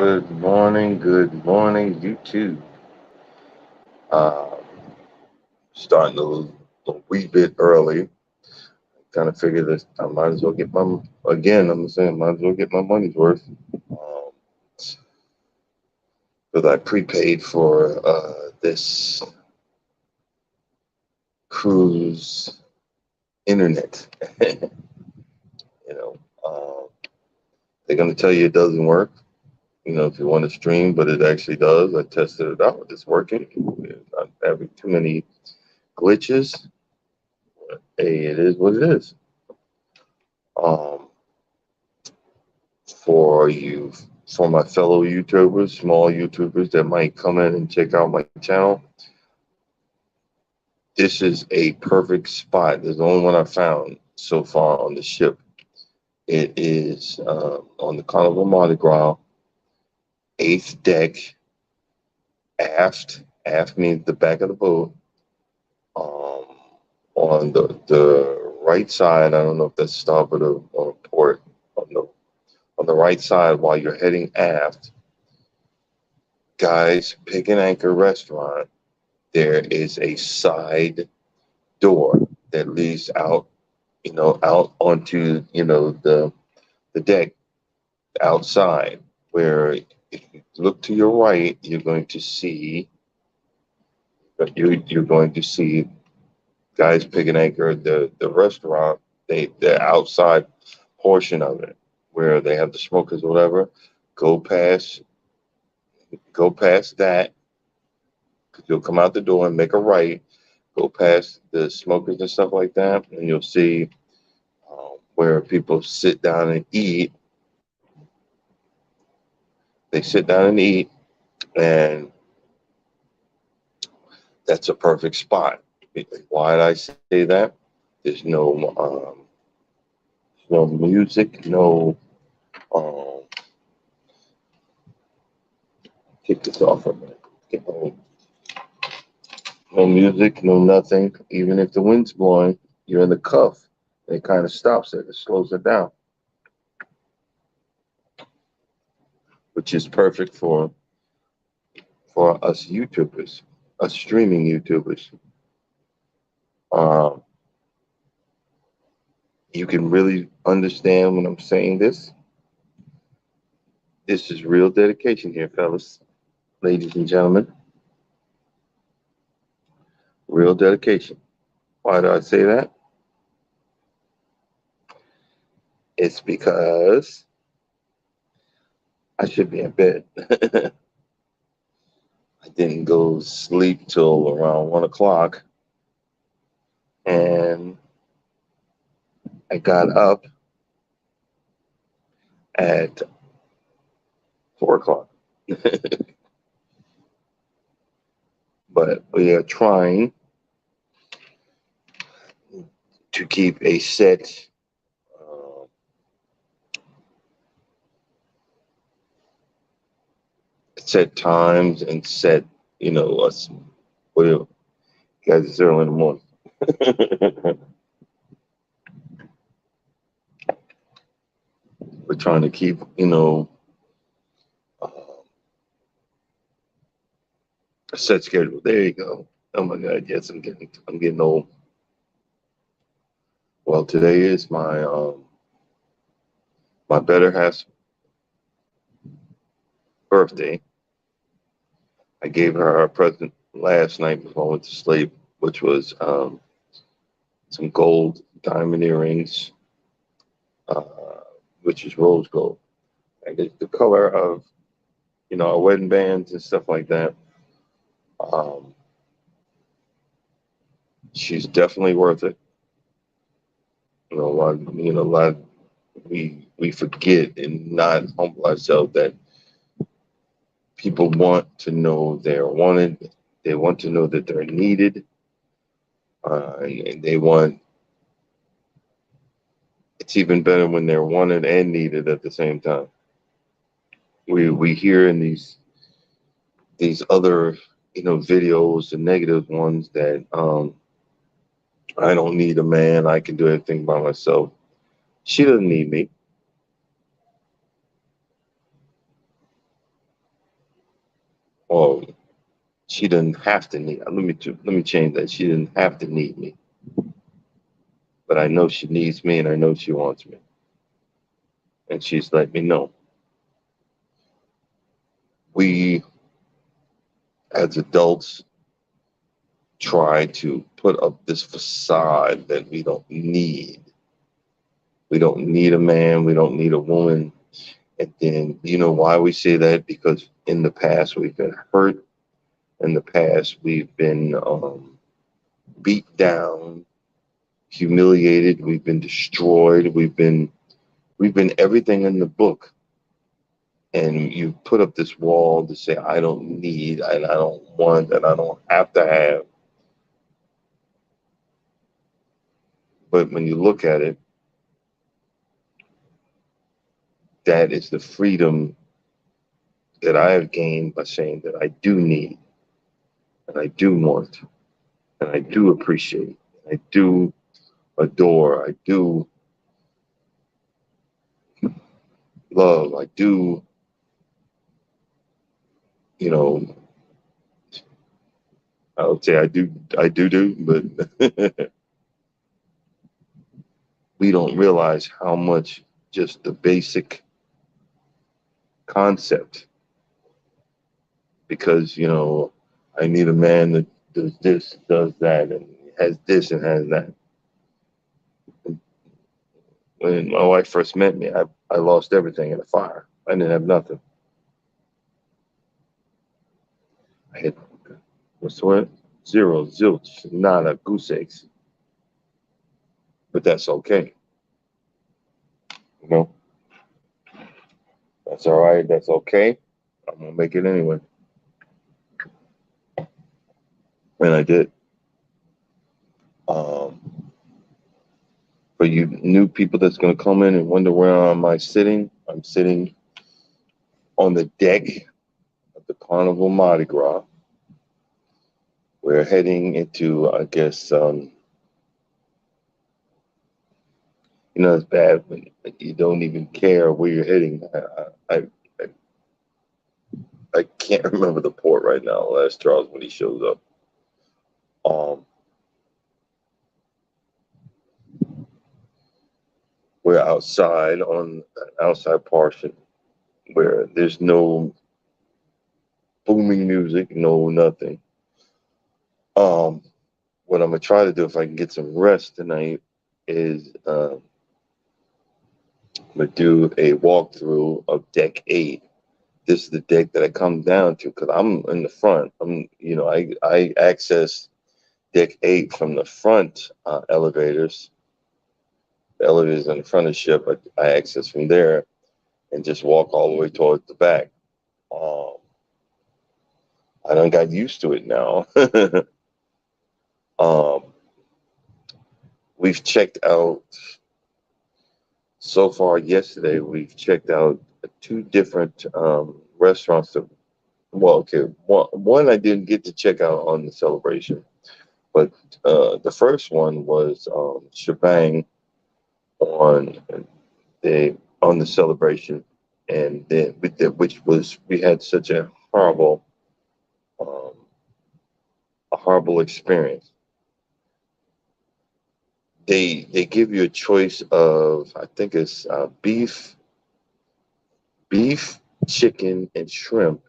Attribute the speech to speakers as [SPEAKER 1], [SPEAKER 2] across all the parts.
[SPEAKER 1] Good morning, YouTube. Uh, Starting a wee bit early. Kind of figure this. I might as well get my again. I'm saying, might as well get my money's worth. Um, because I prepaid for this cruise internet. you know, um, they're gonna tell you it doesn't work. If you want to stream, but it actually does. I tested it out. It's working. It's not having too many glitches. Hey, it is what it is. Um, for you, for my fellow YouTubers, small YouTubers that might come in and check out my channel, this is a perfect spot. There's the only one I found so far on the ship. It is on the Carnival Mardi Gras, eighth deck, aft. Aft means the back of the boat. Um, on the right side, I don't know if that's starboard or port. On the right side, while you're heading aft, guys, Pick and Anchor Restaurant, there is a side door that leads out, out onto, the deck outside, where if you look to your right, you're going to see guys Pick and Anchor, the restaurant, the outside portion of it, where they have the smokers or whatever. Go past, go past that. You'll come out the door and make a right. Go past the smokers and stuff like that, and you'll see where people sit down and eat. They sit down and eat, and that's a perfect spot. Why did I say that? There's no music, no. Um, Take this off for a minute. No music, no nothing. Even if the wind's blowing, you're in the cuff. It kind of stops it. It slows it down, which is perfect for us YouTubers, us streaming YouTubers. Um, you can really understand when I'm saying this. This is real dedication here, fellas, ladies and gentlemen. Real dedication. Why do I say that? It's because I should be in bed. I didn't go sleep till around 1 o'clock, and I got up at 4 o'clock. But we are trying to keep a uh, set times and set, us. Well, guys, it's early in the morning. We're trying to keep, uh, a set schedule. There you go. Oh my God, yes, I'm getting old. Well, today is my better half's birthday. I gave her a present last night before I went to sleep, which was some gold diamond earrings, uh, which is rose gold. And it's the color of, our wedding bands and stuff like that. Um, she's definitely worth it. A lot we forget and not humble ourselves that people want to know they're wanted. They want to know that they're needed, and they want. It's even better when they're wanted and needed at the same time. We hear in these other videos, the negative ones, that I don't need a man. I can do everything by myself. She doesn't need me. Well, she didn't have to need. Let me change that. She didn't have to need me, but I know she needs me, and I know she wants me, and she's let me know. We, as adults, try to put up this facade that we don't need. We don't need a man. We don't need a woman. And then, you know why we say that? Because in the past we've been hurt. In the past we've been beat down, humiliated. We've been destroyed. We've been everything in the book. And you put up this wall to say, I don't need, and I don't want, and I don't have to have. But when you look at it, that is the freedom that I have gained by saying that I do need, and I do want, and I do appreciate, I do adore, I do love, I do, you know, I would say I do, but we don't realize how much just the basic concept, because, I need a man that does this, does that, and has this and has that. When my wife first met me, I lost everything in a fire. I didn't have nothing. I had, what's the word? Zero, zilch, nada, goose eggs. But that's okay. You know, that's all right. That's okay. I'm going to make it anyway. And I did. Um, for you new people that's going to come in and wonder where am I sitting, I'm sitting on the deck of the Carnival Mardi Gras. We're heading into, I guess, it's bad when you don't even care where you're heading. I, I can't remember the port right now. I'll ask Charles when he shows up. Um, we're outside on an outside portion where there's no booming music, no nothing. Um, what I'm gonna try to do if I can get some rest tonight is I'm gonna do a walkthrough of deck 8. This is the deck that I come down to because I'm in the front. I access deck 8 from the front elevators. The elevators in the front of the ship, I access from there and just walk all the way towards the back. Um, I done got used to it now. um, we've checked out so far yesterday. We've checked out two different restaurants. Well, okay, one I didn't get to check out on the celebration, but the first one was Shebang on the celebration, and then we had such um, a horrible experience. They give you a choice of, I think it's beef, chicken, and shrimp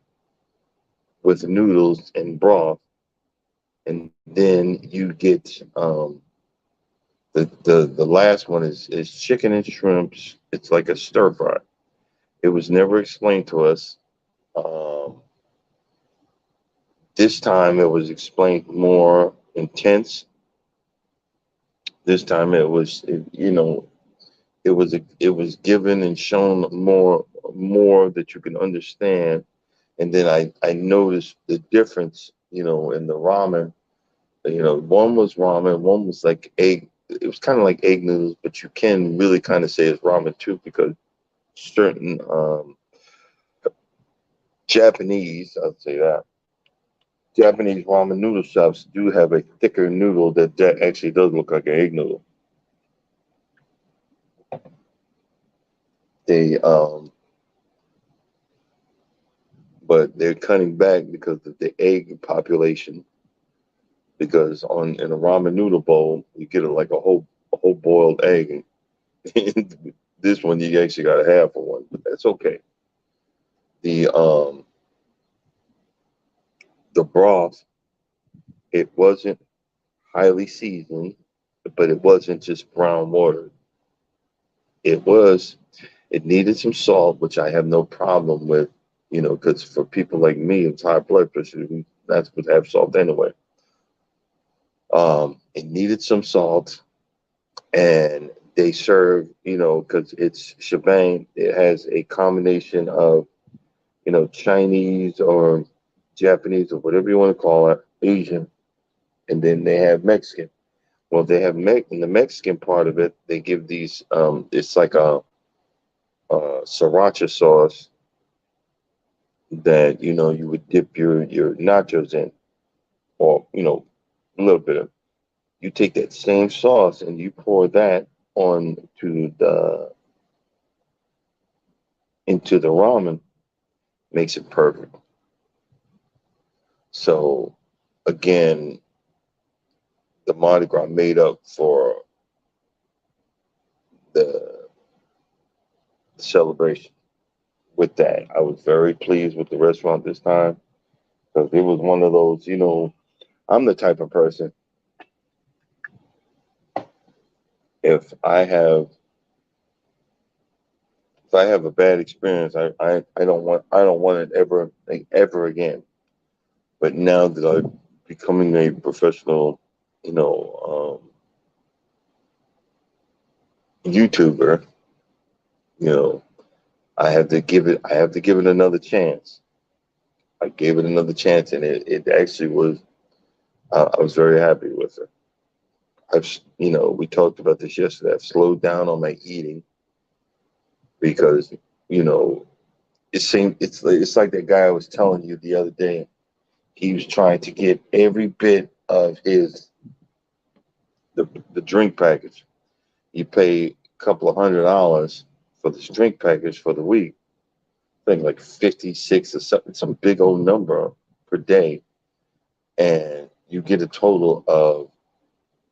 [SPEAKER 1] with noodles and broth, and then you get the last one is chicken and shrimps. It's like a stir fry. It was never explained to us. Um, this time it was explained more intense. This time it was given and shown more that you can understand. And then I noticed the difference, in the ramen. One was ramen, one was like egg. It was kind of like egg noodles, but you can really kind of say it's ramen too because certain Japanese, I'd say that Japanese ramen noodle shops do have a thicker noodle that actually does look like an egg noodle. They but they're cutting back because of the egg population. Because in a ramen noodle bowl, you get like a whole boiled egg, and this one you actually got a half of one, but that's okay. The the broth, it wasn't highly seasoned, but it wasn't just brown water. It was it needed some salt, which I have no problem with, because for people like me with high blood pressure, we not supposed to have salt anyway. It needed some salt, and they serve, because it's shebang. It has a combination of, Chinese or Japanese or whatever you want to call it, Asian, and then they have Mexican. Well, they have in the Mexican part of it, they give these. It's like sriracha sauce that you would dip your nachos in, or a little bit of. You take that same sauce and you pour that on to the into the ramen, makes it perfect. So again, the Mardi Gras made up for the celebration with that. I was very pleased with the restaurant this time because it was one of those, I'm the type of person, if I have if I have a bad experience, I don't want it ever, like, ever again. But now that I'm becoming a professional, YouTuber, you know, I have to give it another chance. I gave it another chance, and it actually was. I was very happy with it. We talked about this yesterday. I've slowed down on my eating because, you know, it's like that guy I was telling you the other day. He was trying to get every bit of the drink package. You pay a couple of $100 for this drink package for the week. I think like 56 or something, some big old number per day, and you get a total of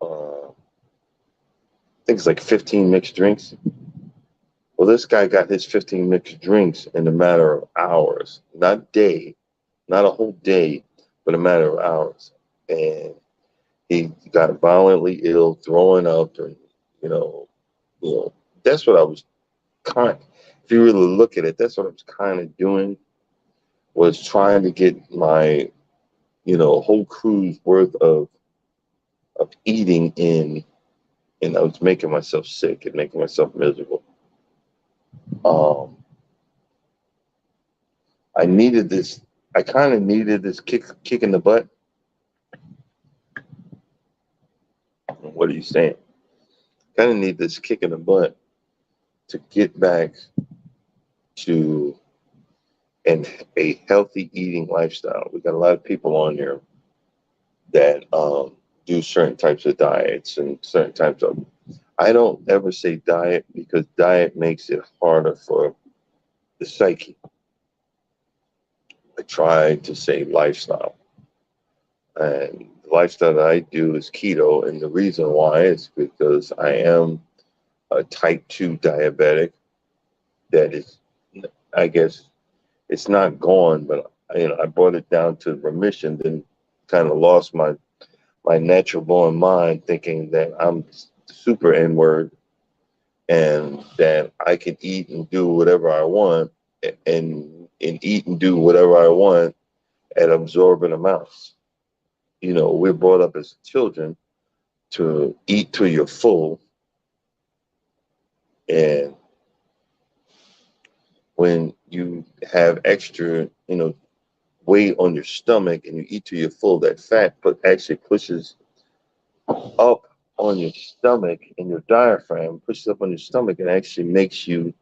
[SPEAKER 1] I think it's like 15 mixed drinks. Well, this guy got his 15 mixed drinks in a matter of hours, not day, not a whole day, but a matter of hours. And he got violently ill, throwing up, and you know, you know, that's what I was kind. If you really look at it, that's what I was kind of doing, was trying to get my, whole cruise worth of eating in, and I was making myself sick and making myself miserable. Um, I needed this. I kind of needed this kick in the butt. What are you saying? Kind of need this kick in the butt to get back to a healthy eating lifestyle. We got a lot of people on here that do certain types of diets and certain types of. I don't ever say diet because diet makes it harder for the psyche. I try to say lifestyle, and the lifestyle that I do is keto, and the reason why is because I am a type 2 diabetic. That is, I guess, it's not gone, but I brought it down to remission, then kind of lost my natural born mind, thinking that I'm super N word and that I can eat and do whatever I want, and eat and do whatever I want at absorbent amounts. We're brought up as children to eat till you're full, and when you have extra, weight on your stomach and you eat till you're full, that fat actually pushes up on your stomach, and your diaphragm pushes up on your stomach and actually makes you,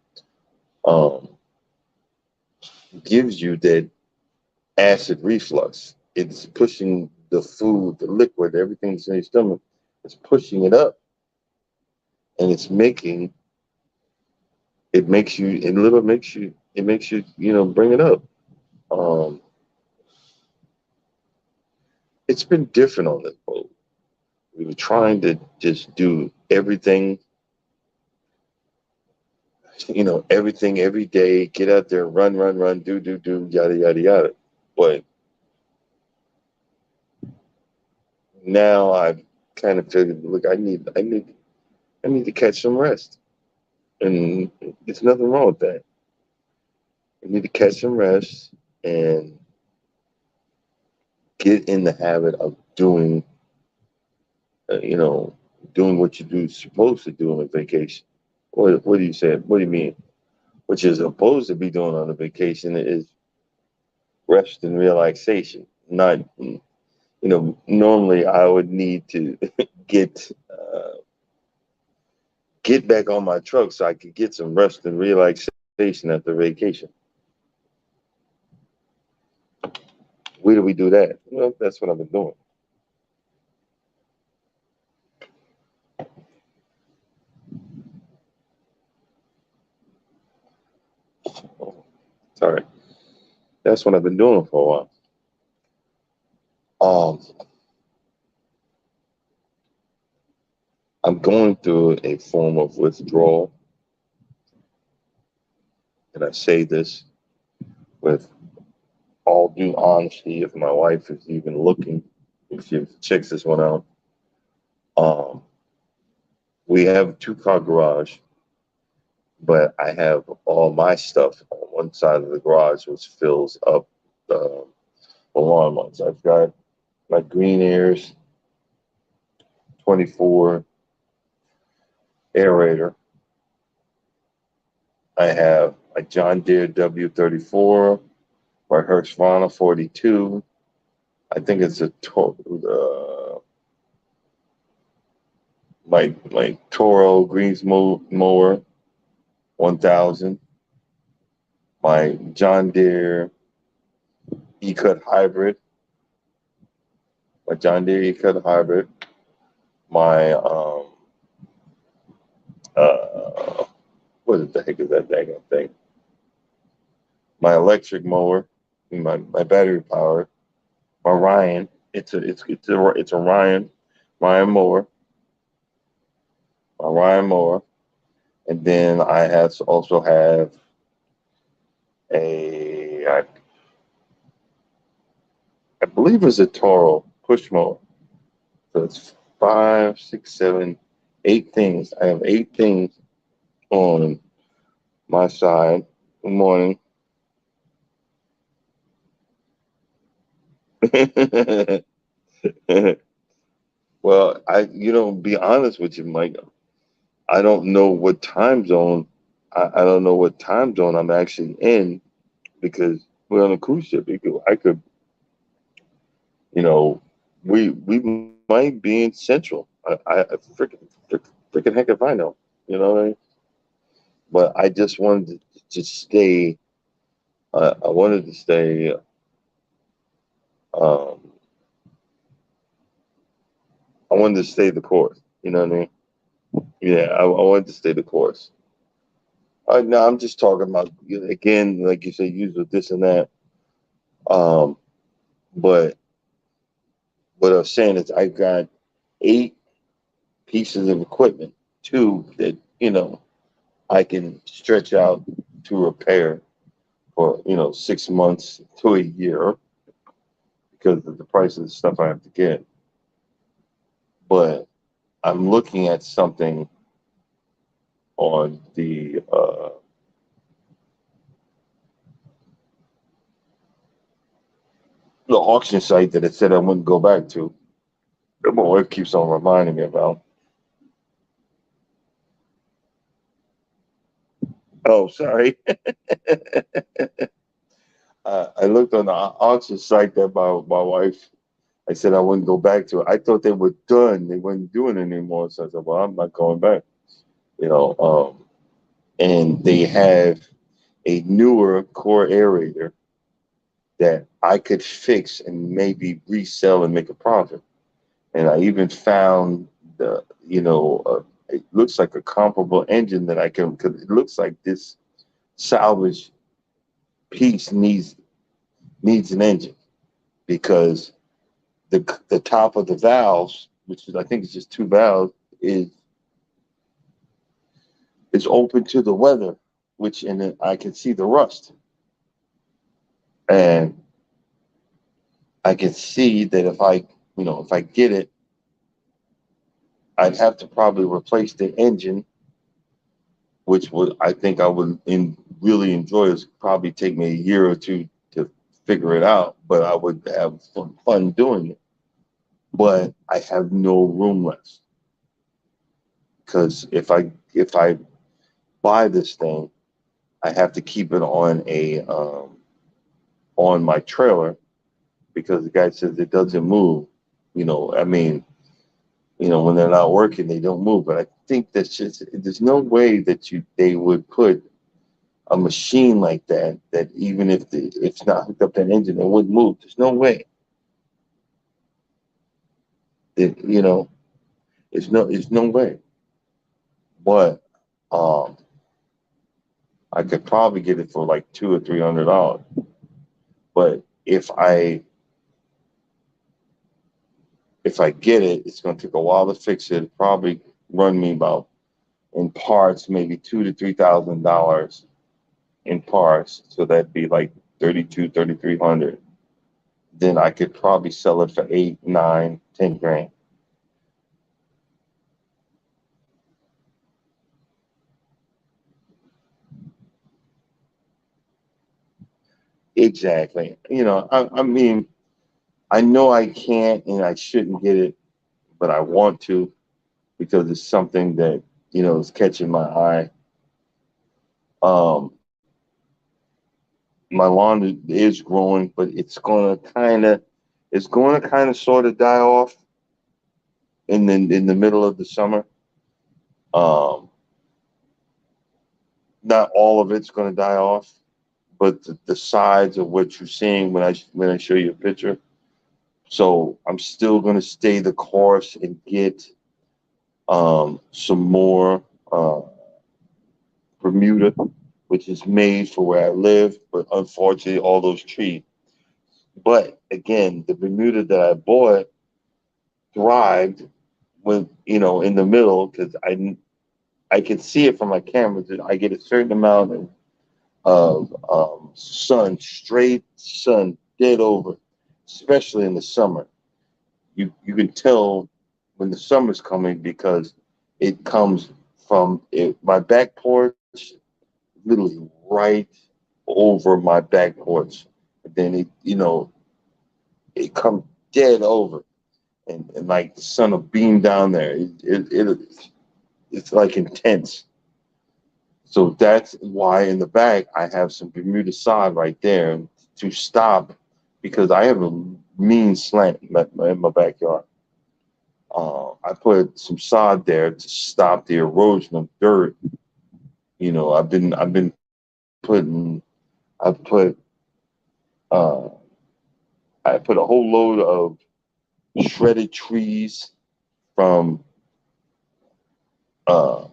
[SPEAKER 1] um, gives you that acid reflux. It's pushing the food, the liquid, everything's in your stomach. It's pushing it up, and it makes you, it makes you, bring it up. Um, it's been different on this boat. We were trying to just do everything, everything every day, get out there, run, run, run, do, yada, yada, yada. But now I've kind of figured, look, I need to catch some rest. And there's nothing wrong with that. You need to catch some rest and get in the habit of doing, you know, doing what you do supposed to do on a vacation. What do you say? What do you mean? What you're supposed to be doing on a vacation is rest and relaxation. Not, normally I would need to get get back on my truck so I could get some rest and relaxation after vacation. Where do we do that? Well, that's what I've been doing. Oh, sorry, that's what I've been doing for a while. I'm going through a form of withdrawal, and I say this with all due honesty. If my wife is even looking, if she checks this one out, um, we have a two-car garage, but I have all my stuff on one side of the garage, which fills up the lawn ones. I've got my Green Airs 24 aerator. I have my John Deere W34, my Husqvarna 42. I think it's my Toro Greens mower 1000, my John Deere E-Cut hybrid, my John Deere E-Cut hybrid, my uh what the heck is that dang thing? My electric mower, my battery power, my Ryan. It's a Ryan mower, my Ryan mower, and then I also have I believe it's a Toro push mower. So it's five, six, seven, 8 things. I have 8 things on my side. Good morning. Well, be honest with you, Mike. I don't know what time zone. I don't know what time zone I'm actually in because we're on a cruise ship. I could, you know, we might be in Central. I freaking heck if I know. You know what I mean? But I just wanted to stay. I wanted to stay. Um, I wanted to stay the course. You know what I mean? Yeah, I wanted to stay the course. No, I'm just talking about again, like you said, use with this and that. Um, but what I was saying is, I got 8 pieces of equipment, two that I can stretch out to repair for 6 months to a year because of the price of the stuff I have to get. But I'm looking at something on the auction site that it said I wouldn't go back to. That my wife keeps on reminding me about. Oh, sorry. I looked on the auction site that my wife. I said I wouldn't go back to it. I thought they were done. They weren't doing it anymore. So I said, well, I'm not going back. You know, and they have a newer core aerator that I could fix and maybe resell and make a profit. And I even found it looks like a comparable engine that I can, because it looks like this salvage piece needs needs an engine because the top of the valves, which is I think it's just two valves, is open to the weather, which and then I can see the rust, and I can see that if I get it, I'd have to probably replace the engine, which would I think I would really enjoy. Is probably take me a year or two to figure it out, but I would have fun doing it. But I have no room left because if I buy this thing, I have to keep it on my trailer because the guy says it doesn't move. I mean, when they're not working, they don't move. But I think that's just there's no way that they would put a machine like that even if it's not hooked up to an engine, it wouldn't move. There's no way. It, you know, it's no way. But um, I could probably get it for like $200 or $300. But if I get it, it's going to take a while to fix it. It'll probably run me about in parts maybe $2,000 to $3,000 in parts. So that'd be like 3,300. Then I could probably sell it for 8, 9, 10 grand. Exactly. I mean, I know I can't and I shouldn't get it, but I want to because it's something that is catching my eye. Um, my lawn is growing, but it's going to sort of die off in the middle of the summer. Um, Not all of it's going to die off, but the sides of what you're seeing when I show you a picture. So I'm still going to stay the course and get some more Bermuda, which is made for where I live, but unfortunately, all those trees. But again, the Bermuda that I bought thrived with in the middle because I can see it from my camera that I get a certain amount of sun, straight sun, dead over, especially in the summer. You can tell when the summer's coming because it comes from my back porch, literally right over my back porch. And then it comes dead over, and like the sun will beam down there. It's like intense. So that's why in the back I have some Bermuda sod right there to stop because I have a mean slant in my backyard. I put some sod there to stop the erosion of dirt. I've been putting I put uh, I put a whole load of shredded trees from uh,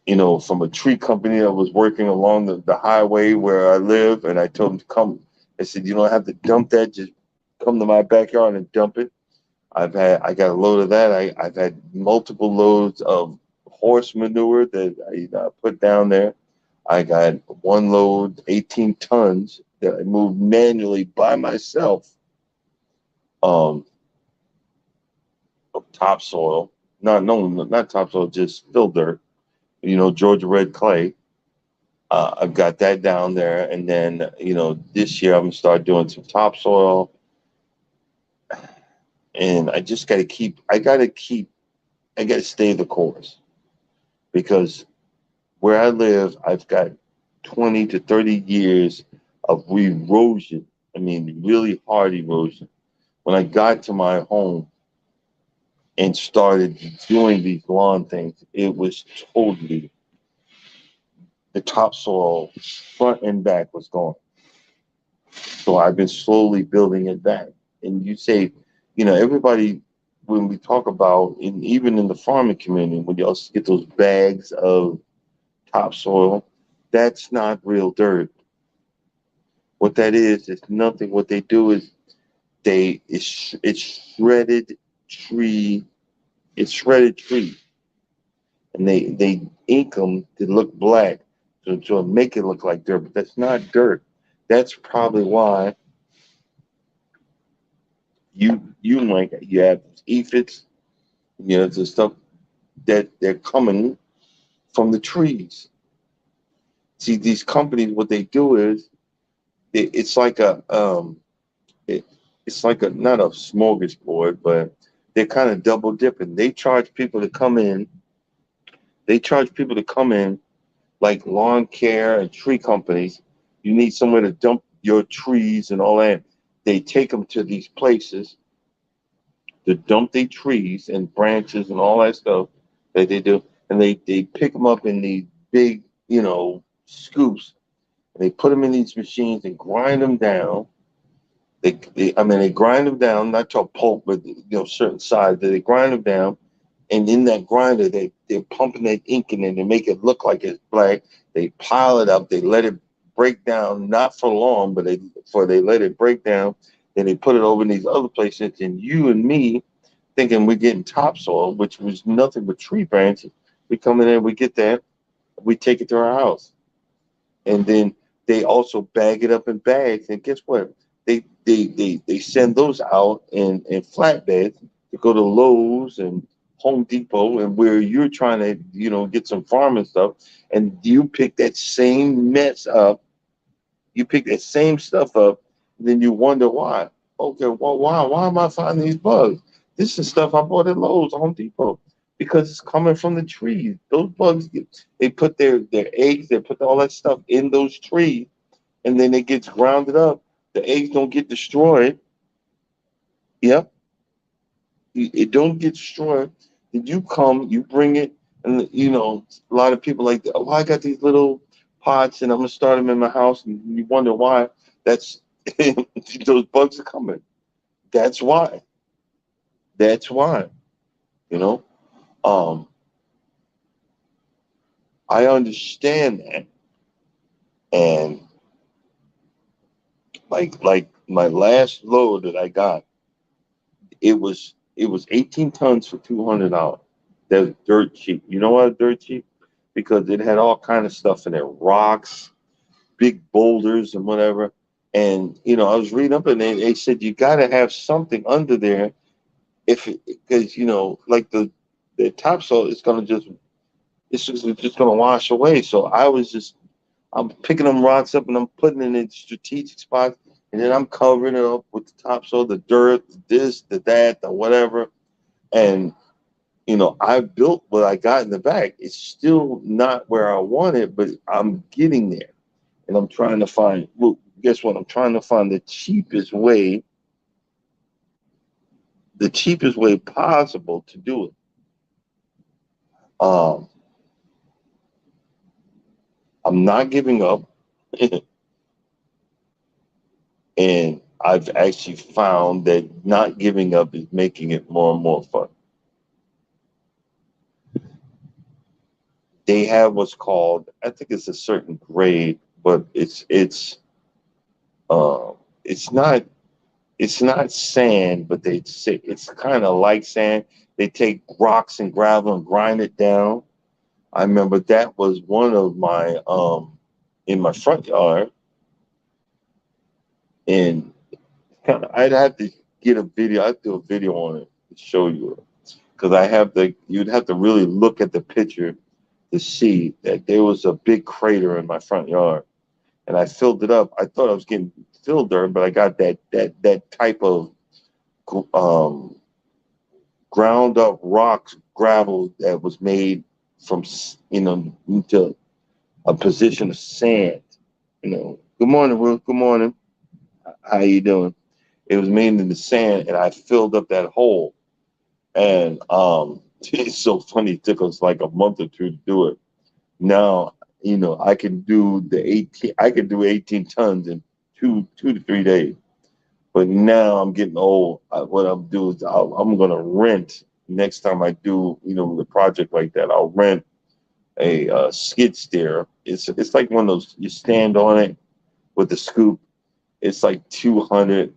[SPEAKER 1] from a tree company that was working along the highway where I live, and I told them to come. I said, you don't have to dump that; just come to my backyard and dump it. I got a load of that. I've had multiple loads of horse manure that I put down there. I got one load, 18 tons that I moved manually by myself um, of topsoil. No, not topsoil, just fill dirt. Georgia red clay. I've got that down there, and then this year I'm gonna start doing some topsoil, and I just got to keep. I got to stay the course because where I live, I've got 20 to 30 years of erosion. I mean, really hard erosion. When I got to my home and started doing these lawn things, it was totally the topsoil front and back was gone. So I've been slowly building it back. And you say, everybody, when we talk about, and even in the farming community, when you also get those bags of topsoil, that's not real dirt. What that is, it's nothing. What they do is it's shredded tree. It's shredded tree, and they ink them to look black, to make it look like dirt. But that's not dirt. That's probably why you have aphids, the stuff that they're coming from the trees. See, these companies, what they do is it's like it, it's like a not a smorgasbord, but they're kind of double dipping. They charge people to come in. They charge people to come in like lawn care and tree companies. You need somewhere to dump your trees and all that. They take them to these places to dump their trees and branches and all that stuff that they do, and they pick them up in these big, scoops, and they put them in these machines and grind them down. I mean, they grind them down, not to a pulp, but certain size. They grind them down, and in that grinder, they're pumping that ink in, and they make it look like it's black. They pile it up. They let it break down, not for long, but they let it break down. Then they put it over in these other places, and you and me thinking we're getting topsoil, which was nothing but tree branches. We come in there, we get that, we take it to our house, and then they also bag it up in bags. And guess what? They send those out in flatbeds to go to Lowe's and Home Depot, and where you're trying to get some farming stuff, and you pick that same mess up. You pick that same stuff up, and then you wonder why. Okay, well, why am I finding these bugs? This is stuff I bought at Lowe's, Home Depot, because it's coming from the trees. Those bugs, they put their eggs, they put all that stuff in those trees, and then it gets grounded up. The eggs don't get destroyed. Yep, it don't get destroyed. Then you come, you bring it, and a lot of people like, oh, I got these little pots, and I'm gonna start them in my house, and you wonder why. That's those bugs are coming. That's why. That's why. You know. Um, I understand that, and like my last load that I got, it was 18 tons for $200. That's dirt cheap. You know why dirt cheap? Because it had all kind of stuff in there, rocks, big boulders, and whatever. And I was reading up, and they said you got to have something under there, because like the topsoil is gonna just gonna wash away. So I'm picking them rocks up, and I'm putting it in strategic spots, and then I'm covering it up with the topsoil, the dirt, this, the that, the whatever. And I built what I got in the back. It's still not where I want it, but I'm getting there. And I'm trying to find, well, guess what? I'm trying to find the cheapest way possible to do it. Um, I'm not giving up. And I've actually found that not giving up is making it more and more fun. They have what's called, I think it's a certain grade, but uh, it's not it's not sand, but they say it's kind of like sand. They take rocks and gravel and grind it down. I remember that was one of my in my front yard, and I'd have to get a video. I'd do a video on it to show you, because you'd have to really look at the picture to see that there was a big crater in my front yard, and I filled it up. I thought I was getting fill dirt, but I got that type of um, ground up rocks, gravel that was made from into a position of sand. Good morning, Ruth. Good morning. How you doing? It was made in the sand, and I filled up that hole. And it's so funny. It took us like a month or two to do it. Now, I can do the 18. I can do 18 tons in 2 to 3 days. But now I'm getting old. What I'm doing is I'm gonna rent next time I do the project like that. I'll rent a skid steer. It's like one of those, you stand on it with the scoop, It's like 200.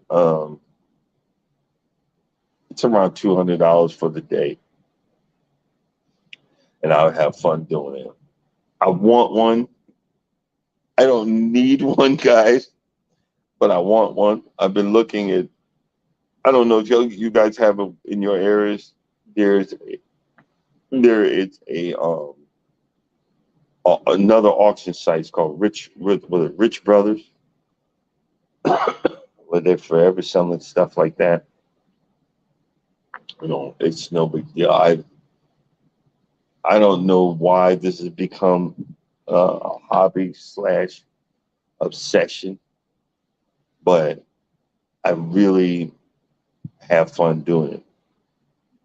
[SPEAKER 1] It's around $200 for the day, and I would have fun doing it. I want one. I don't need one, guys, but I want one. I've been looking at. I don't know if you guys have it in your areas. There's there is another auction site. It's called Rich Brothers, where they're forever selling stuff like that. It's no big deal. I don't know why this has become a hobby slash obsession, but I really have fun doing it.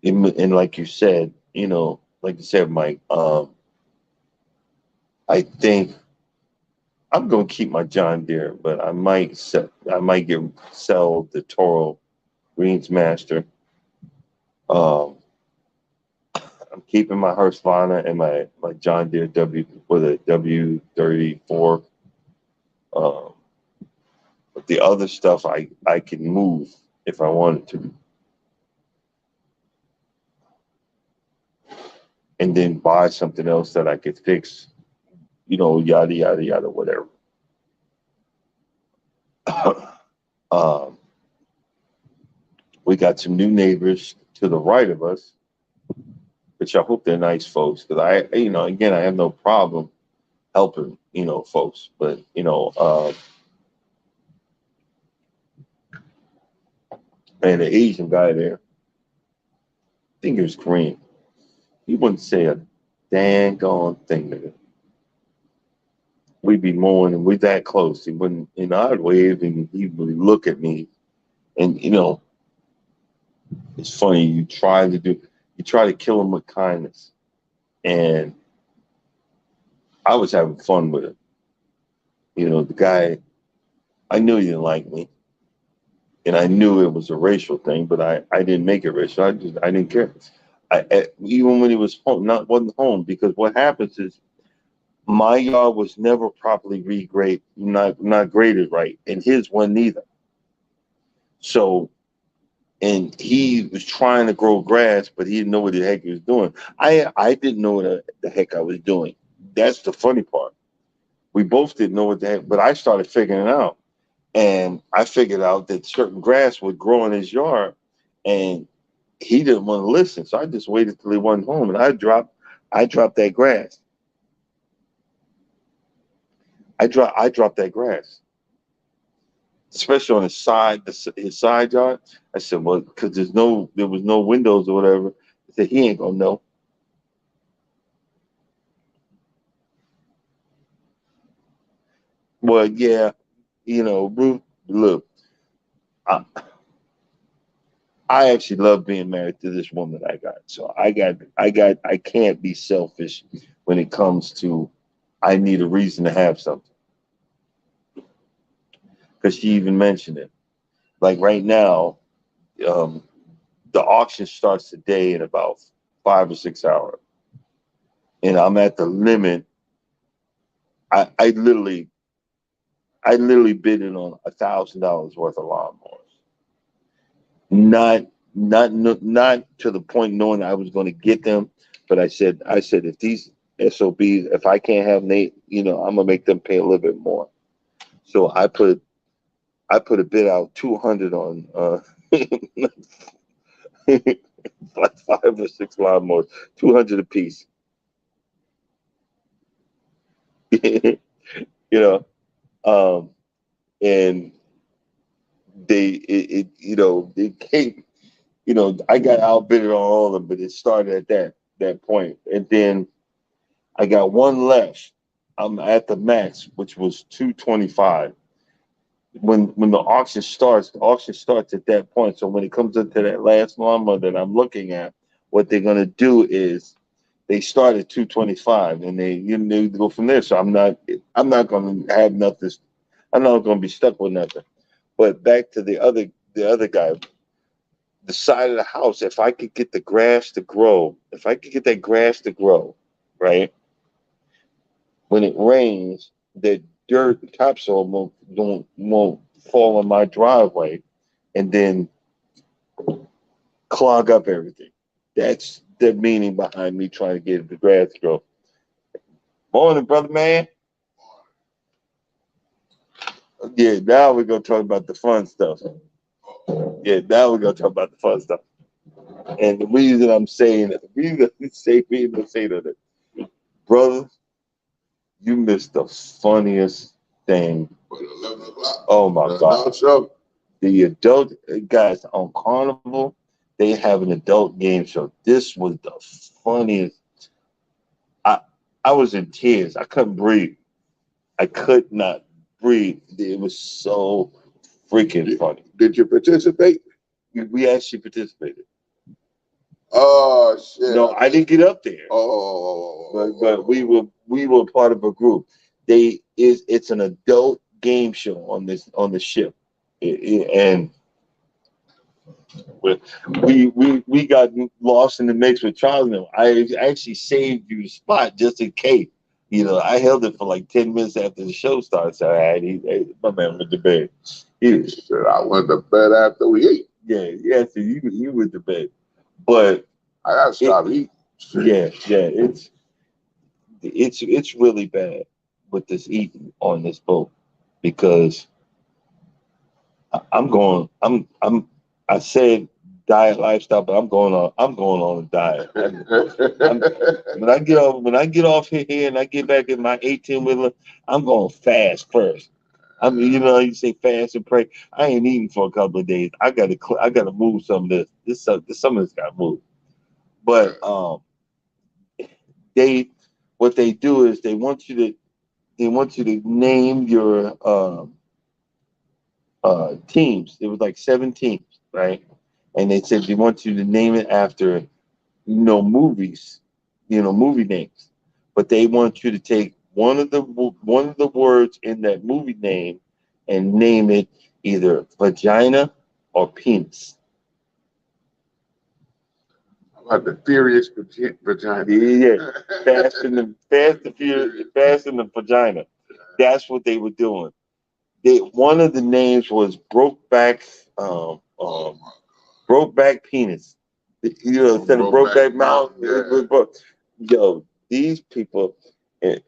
[SPEAKER 1] And like you said, Mike, I think I'm gonna keep my John Deere, but I might sell the Toro Greensmaster. Um, I'm keeping my Husqvarna and my John Deere W34. Um, but the other stuff I can move if I wanted to, and then buy something else that I could fix. Yada yada yada, whatever. um, we got some new neighbors to the right of us, which I hope they're nice folks. Because again, I have no problem helping, folks. But and the Asian guy there, I think it was Korean. He wouldn't say a dang gone thing to me. We'd be mowing and we're that close. He wouldn't, I'd wave and he would look at me. And, it's funny. You try to kill him with kindness. And I was having fun with it. The guy, I knew he didn't like me. And I knew it was a racial thing, but I didn't make it racial. I didn't care. Even when he was home, wasn't home, because what happens is my yard was never properly not graded right, and his one neither. So, and he was trying to grow grass, but he didn't know what the heck he was doing. I didn't know what the heck I was doing. That's the funny part. We both didn't know what the heck, but I started figuring it out. And I figured out that certain grass would grow in his yard, and he didn't want to listen. So I just waited till he wasn't home, and I dropped that grass. I dropped that grass, especially on his side yard. I said, well, because there was no windows or whatever. I said, he ain't gonna know. Well, yeah, Ruth, look, I, I actually love being married to this woman I got. So I can't be selfish when it comes to, I need a reason to have something. Because she even mentioned it. Like right now, um, the auction starts today in about 5 or 6 hours, and I'm at the limit. I, I literally, I literally bid it on $1,000 worth of lawnmowers. Not, not to the point knowing I was going to get them, but I said if these SOBs, if I can't have Nate, I'm gonna make them pay a little bit more. So I put a bid out 200 on like 5 or 6 lawnmowers, 200 a piece. you know, um, and it came. I got outbidded on all of them, but it started at that point, and then I got one left. I'm at the max, which was 225. When the auction starts at that point. So when it comes into that last lawnmower that I'm looking at, what they're gonna do is they start at 225 and they go from there. So I'm not gonna have nothing. I'm not gonna be stuck with nothing. But back to the other guy, the side of the house. If I could get the grass to grow, if I could get that grass to grow, right? When it rains, the dirt, the topsoil won't fall on my driveway and then clog up everything. That's the meaning behind me trying to get the grass to grow. Morning, brother man. Yeah, now we're gonna talk about the fun stuff. Yeah, now we're gonna talk about the fun stuff. And the reason I'm saying that, the reason I say that, brother, you missed the funniest thing. Oh my God. The adult guys on Carnival, they have an adult game show. This was the funniest. I I was in tears. I couldn't breathe. I could not breathe. It was so freaking funny.
[SPEAKER 2] Did you participate?
[SPEAKER 1] We actually participated.
[SPEAKER 2] Oh shit!
[SPEAKER 1] No, I didn't get up there.
[SPEAKER 2] But
[SPEAKER 1] we were part of a group. It's an adult game show on the ship, and we got lost in the mix with Charles and them. I actually saved you the spot just in case. You know, I held it for like 10 minutes after the show started. So my man went to bed.
[SPEAKER 2] I went to bed after we ate.
[SPEAKER 1] Yeah. So you went to bed, but
[SPEAKER 2] I gotta stop eating.
[SPEAKER 1] Yeah. It's really bad with this eating on this boat because I said diet lifestyle, but I'm going on a diet. When I get off here and I get back in my 18 wheeler, I'm going fast first. I mean, you know, you say fast and pray. I ain't eating for a couple of days. I gotta move some of this. Some of this got to move. But they what they do is they want you to name your teams. It was like 7 teams, right? And they said they want you to name it after movies, movie names. But they want you to take one of the words in that movie name and name it either vagina or penis.
[SPEAKER 2] About the furious vagina.
[SPEAKER 1] Yeah, fast in the vagina. That's what they were doing. One of the names was Brokeback Penis. You know, instead of Brokeback Mountain, it was yo, these people, and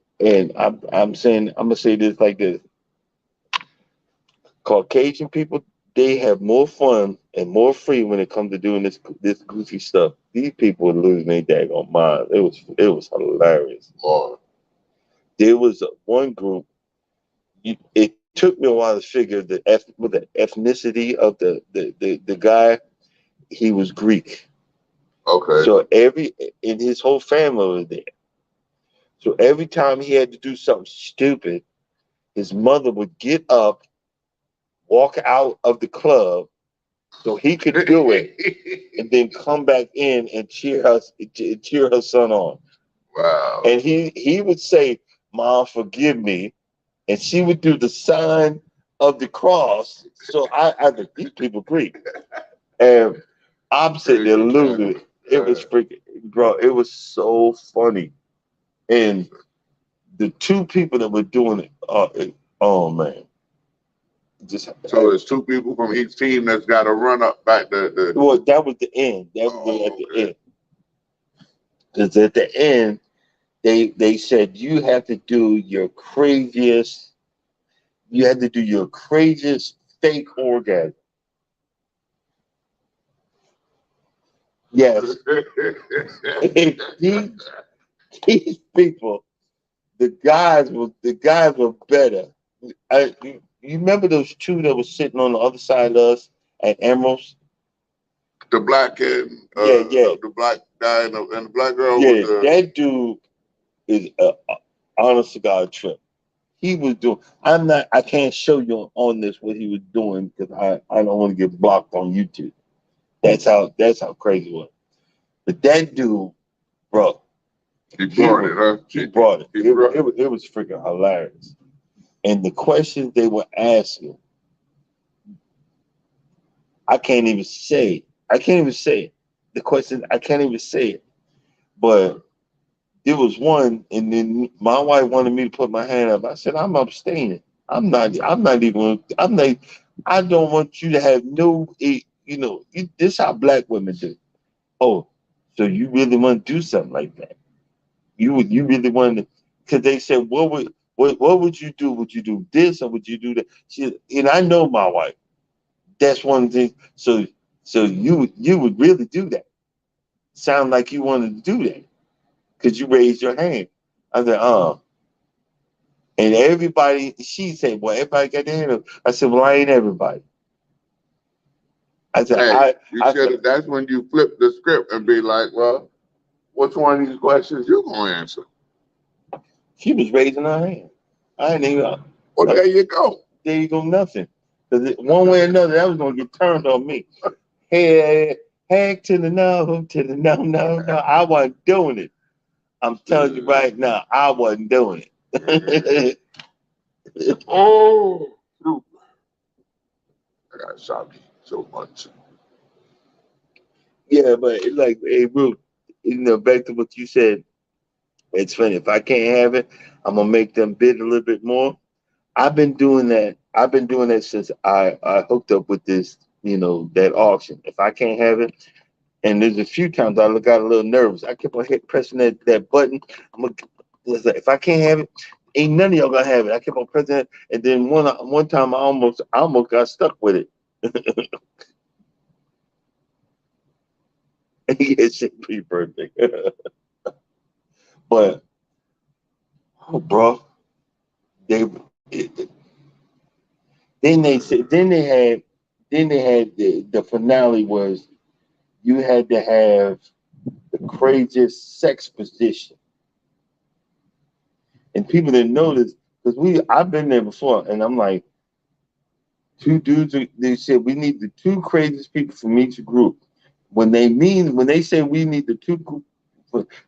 [SPEAKER 1] I'm saying, I'm gonna say this like this: Caucasian people, they have more fun and more free when it comes to doing this goofy stuff. These people are losing their daggone mind. It was hilarious.
[SPEAKER 2] Lord.
[SPEAKER 1] There was one group. It took me a while to figure the ethnicity of the guy. He was Greek.
[SPEAKER 2] Okay.
[SPEAKER 1] So in his whole family was there. So every time he had to do something stupid, his mother would get up, walk out of the club so he could do it, and then come back in and cheer her son on.
[SPEAKER 2] Wow.
[SPEAKER 1] And he would say, "Mom, forgive me," and she would do the sign of the cross. So I think these people Greek, and I'm sitting there losing. It was freaking, bro. It was so funny, and the two people that were doing it, oh man, just
[SPEAKER 2] so there's 2 people from each team that's got to run up back
[SPEAKER 1] well, that was the end. That was at the end. Because at the end, they said you have to do your craziest. You had to do your craziest fake orgasm. Yes, these, these people, the guys were better. You remember those two that were sitting on the other side of us at Emerald's?
[SPEAKER 2] The black and
[SPEAKER 1] Yeah.
[SPEAKER 2] the black guy and the black girl.
[SPEAKER 1] Yeah,
[SPEAKER 2] with
[SPEAKER 1] that dude is a honest to God trip. He was doing. I can't show you on this what he was doing because I don't want to get blocked on YouTube. That's how crazy it was. But that dude, bro,
[SPEAKER 2] he brought it, huh?
[SPEAKER 1] He brought it. It was freaking hilarious. And the questions they were asking, I can't even say it. I can't even say it. The question, I can't even say it. But there was one, and then my wife wanted me to put my hand up. I said, I'm abstaining. I'm not even. I'm not. I don't want you to have no, this how black women do. Oh, so you really want to do something like that? You really want to? Because they said, what would you do? Would you do this or would you do that? And I know my wife. That's one thing. So you would really do that? Sound like you wanted to do that because you raised your hand. I said, and everybody. She said, well, everybody got their hand up. I said, well, I ain't everybody. I said,
[SPEAKER 2] Hey, you
[SPEAKER 1] I
[SPEAKER 2] should
[SPEAKER 1] said,
[SPEAKER 2] have. That's when you flip the script and be like, well, which one of these questions you gonna answer?
[SPEAKER 1] she was raising her hand. I didn't even.
[SPEAKER 2] Well, there you go.
[SPEAKER 1] There you go, nothing. Because one way or another, that was gonna get turned on me. Hey, heck to the no, to the no, no, no. I wasn't doing it. I'm telling you right now, I wasn't doing it.
[SPEAKER 2] Oh, shoot. I got shocked so much.
[SPEAKER 1] Yeah, but it's like, hey, Ruth, back to what you said. It's funny. If I can't have it, I'm gonna make them bid a little bit more. I've been doing that. I've been doing that since I hooked up with this, that auction. If I can't have it, and there's a few times I got a little nervous. I kept on pressing that button. I'm gonna, if I can't have it, ain't none of y'all gonna have it. I kept on pressing it, and then one time I almost got stuck with it. It's pretty perfect. But oh, bro, they then they said then they had the finale was you had to have the craziest sex position, and people didn't know this because I've been there before, and I'm like two dudes. They said we need the two craziest people from each group. When they say we need the two group,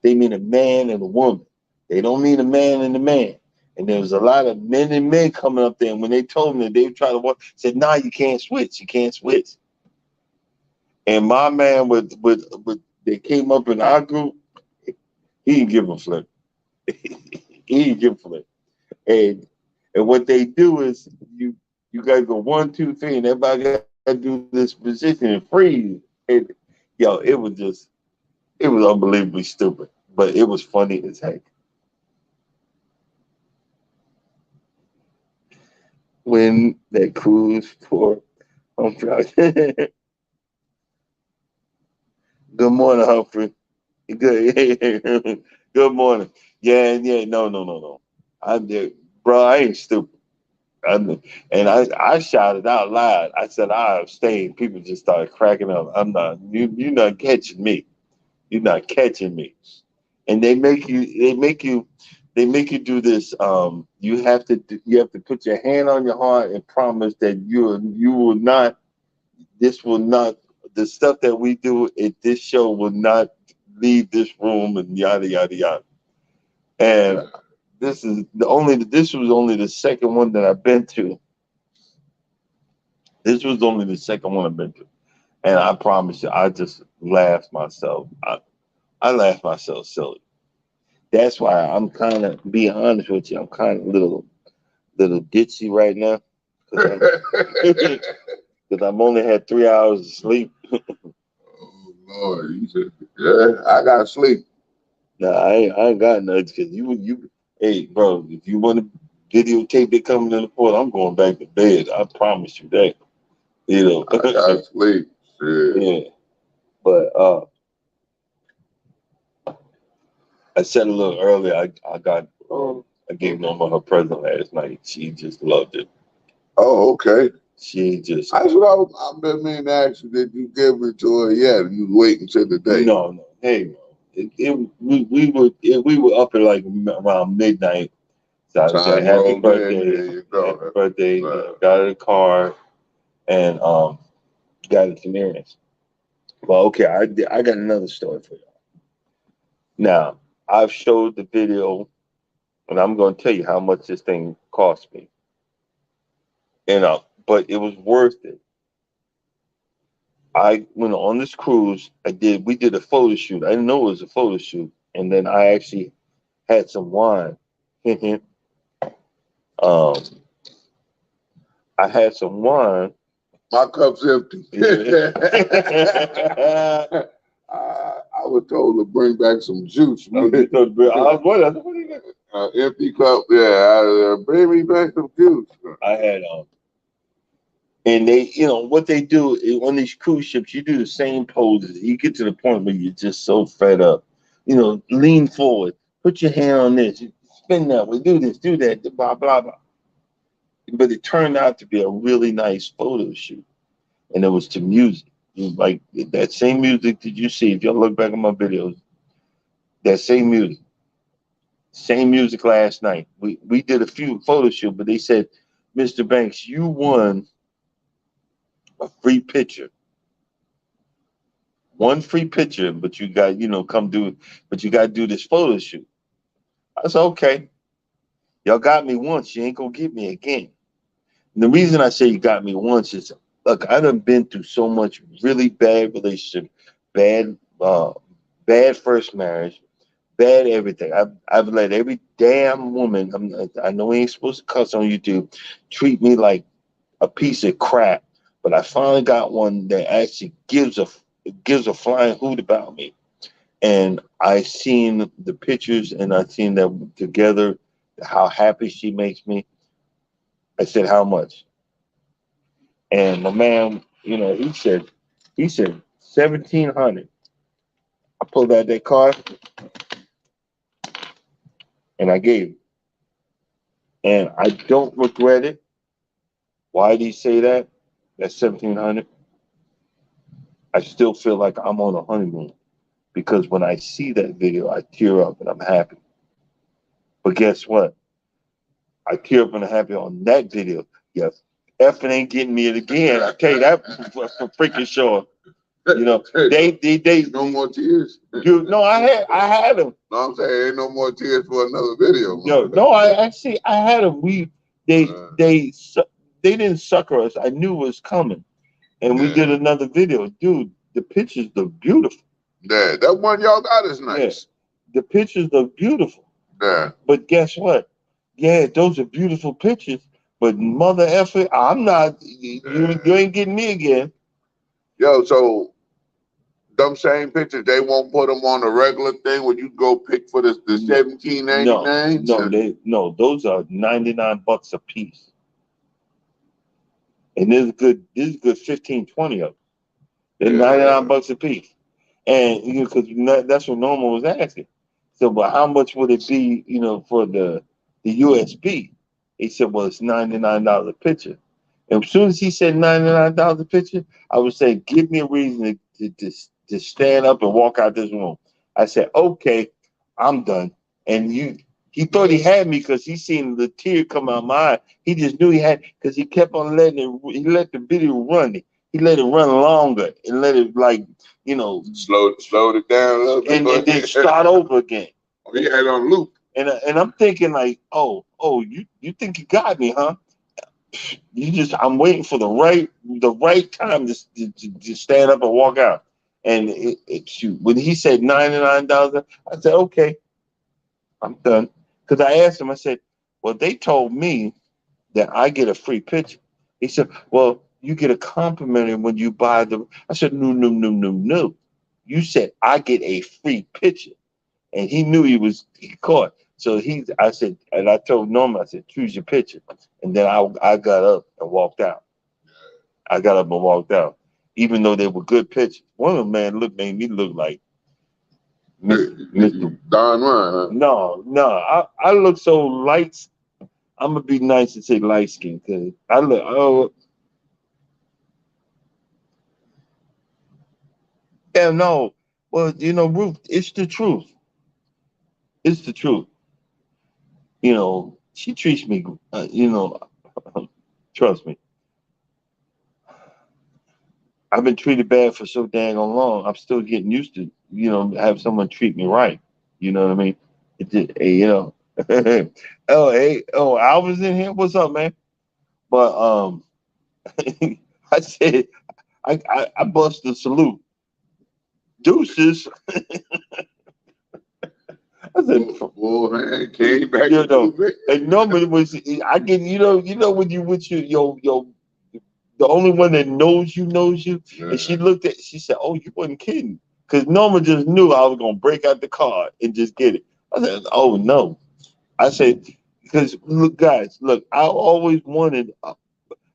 [SPEAKER 1] they mean a man and a woman. They don't mean a man and a man. And there was a lot of men and men coming up there. And when they told me that they would try to work, said, "Nah, you can't switch. You can't switch." And my man with they came up in our group. He didn't give a flip. He didn't give a flip. And what they do is you guys go 1, 2, 3, and everybody got to do this position and freeze. And it was unbelievably stupid, but it was funny as heck. When that cruise for Humphrey. Good morning, Humphrey. Good. Good morning. Yeah, yeah. No, no, no, no. I did, bro. I ain't stupid. And I shouted out loud. I said I abstain. People just started cracking up. I'm not. You're not catching me. You're not catching me. And they make you do this. You have to put your hand on your heart and promise that you will not. This will not. The stuff that we do at this show will not leave this room and yada yada yada. And this was only the second one that I've been to. This was only the second one I've been to. And I promise you, I just laughed myself. I laughed myself silly. That's why I'm kind of, be honest with you, I'm kind of little ditzy right now because I'm only had 3 hours of sleep.
[SPEAKER 2] Oh Lord, you said, yeah, I got sleep.
[SPEAKER 1] Nah, I ain't got nothing because hey, bro, if you want to videotape it coming in the port, I'm going back to bed. I promise you that. You
[SPEAKER 2] I
[SPEAKER 1] know,
[SPEAKER 2] got sleep. Shit.
[SPEAKER 1] yeah. But I said a little earlier, I gave Norma her present last night. She just loved it.
[SPEAKER 2] Oh, okay.
[SPEAKER 1] She just
[SPEAKER 2] That's what I've been meaning to ask you. Did you give it to her yet? You wait until the day.
[SPEAKER 1] no, no, hey, no. We were up at like around midnight. So I said,
[SPEAKER 2] Time
[SPEAKER 1] "Happy
[SPEAKER 2] rolled in.
[SPEAKER 1] birthday,
[SPEAKER 2] There you go.
[SPEAKER 1] happy birthday!"
[SPEAKER 2] Right.
[SPEAKER 1] Got her a card and got it to Miriam's. Well, okay, I got another story for you. Now I've showed the video, and I'm going to tell you how much this thing cost me. But it was worth it. I went on this cruise. We did a photo shoot. I didn't know it was a photo shoot, and then I actually had some wine. um, I had some wine,
[SPEAKER 2] My cup's empty.
[SPEAKER 1] Yeah.
[SPEAKER 2] I was told to bring back some juice.
[SPEAKER 1] I was told to bring, I was wondering, what do you got?
[SPEAKER 2] Empty cup. Yeah, bring me back some juice.
[SPEAKER 1] I had and they, you know, what they do on these cruise ships, you do the same poses. You get to the point where you're just so fed up. You know, lean forward, put your hand on this, spin that way, do this, do that, blah blah blah. But it turned out to be a really nice photo shoot, and it was to music. It was like that same music that you see. If y'all look back at my videos, that same music last night. We did a few photo shoots, but they said, Mr. Banks, you won a free picture. One free picture, but you got, you know, come do, but you got to do this photo shoot. I said, okay, y'all got me once, you ain't gonna get me again. And the reason I say you got me once is, look, I done been through so much really bad relationship, bad, bad first marriage, bad everything. I've let every damn woman, I know we ain't supposed to cuss on YouTube, treat me like a piece of crap. But I finally got one that actually gives a flying hoot about me. And I seen the pictures and I seen them together, how happy she makes me. I said, how much? And my man, you know, he said 1,700. I pulled out that card and I gave it. And I don't regret it. Why did he say that? That's 1,700. I still feel like I'm on a honeymoon because when I see that video, I tear up and I'm happy. But guess what? I tear up and I'm happy on that video. Yes, effing ain't getting me it again. I tell you that for freaking sure. You know, they
[SPEAKER 2] no more tears.
[SPEAKER 1] Dude, no, I had them.
[SPEAKER 2] No, I'm saying ain't no more tears for another video.
[SPEAKER 1] No, I had them. They didn't sucker us. I knew it was coming, and we did another video, dude. The pictures look beautiful.
[SPEAKER 2] Yeah, that one y'all got is nice.
[SPEAKER 1] Yeah, the pictures look beautiful.
[SPEAKER 2] Yeah.
[SPEAKER 1] But guess what? Yeah, those are beautiful pictures. But mother effer, I'm not. You ain't getting me again.
[SPEAKER 2] Yo, so them same pictures, they won't put them on a regular thing when you go pick for the 17.99.
[SPEAKER 1] No, those are $99 a piece, and there's good 15, 20 of them. They're $99 a piece, and you know, because that's what Norma was asking. So, but how much would it be, you know, for the USB? He said, well, it's $99 a picture. And as soon as he said $99 a picture, I would say, give me a reason to stand up and walk out this room. I said, okay, I'm done. And he thought he had me because he seen the tear come out my eye. He just knew he had, because he kept on he let the video run. He let it run longer and let it, like, you know,
[SPEAKER 2] slowed it down a little bit.
[SPEAKER 1] And then start over again.
[SPEAKER 2] Oh, he had on loop.
[SPEAKER 1] And I'm thinking like, oh, you think you got me, huh? I'm waiting for the right time to stand up and walk out. And shoot, when he said $99, I said, okay, I'm done. Because I asked him, I said, well, they told me that I get a free picture. He said, well, you get a complimentary when you buy the. I said, no. You said I get a free picture. And he knew he caught. So I said, and I told Norma, I said, choose your picture. And then I got up and walked out. I got up and walked out, even though they were good pictures. One of them, man, made me look like Mr.
[SPEAKER 2] Don Juan, huh?
[SPEAKER 1] No, I look so light. I'm gonna be nice and say light skin because I look. Yeah, no. Well, you know, Ruth, it's the truth. It's the truth. You know, she treats me. You know, trust me. I've been treated bad for so dang long. I'm still getting used to, you know, have someone treat me right. You know what I mean? You know. Alvin's in here. What's up, man? But I said I bust a salute. Deuces. I said,
[SPEAKER 2] "Boy, man, came back."
[SPEAKER 1] You know, and normally was I get, you know when you with your The only one that knows you.
[SPEAKER 2] Yeah.
[SPEAKER 1] And she said, "Oh, you wasn't kidding." Because Norma just knew I was gonna break out the card and just get it. I said, "Oh no." I said, because look, guys, look, I always wanted.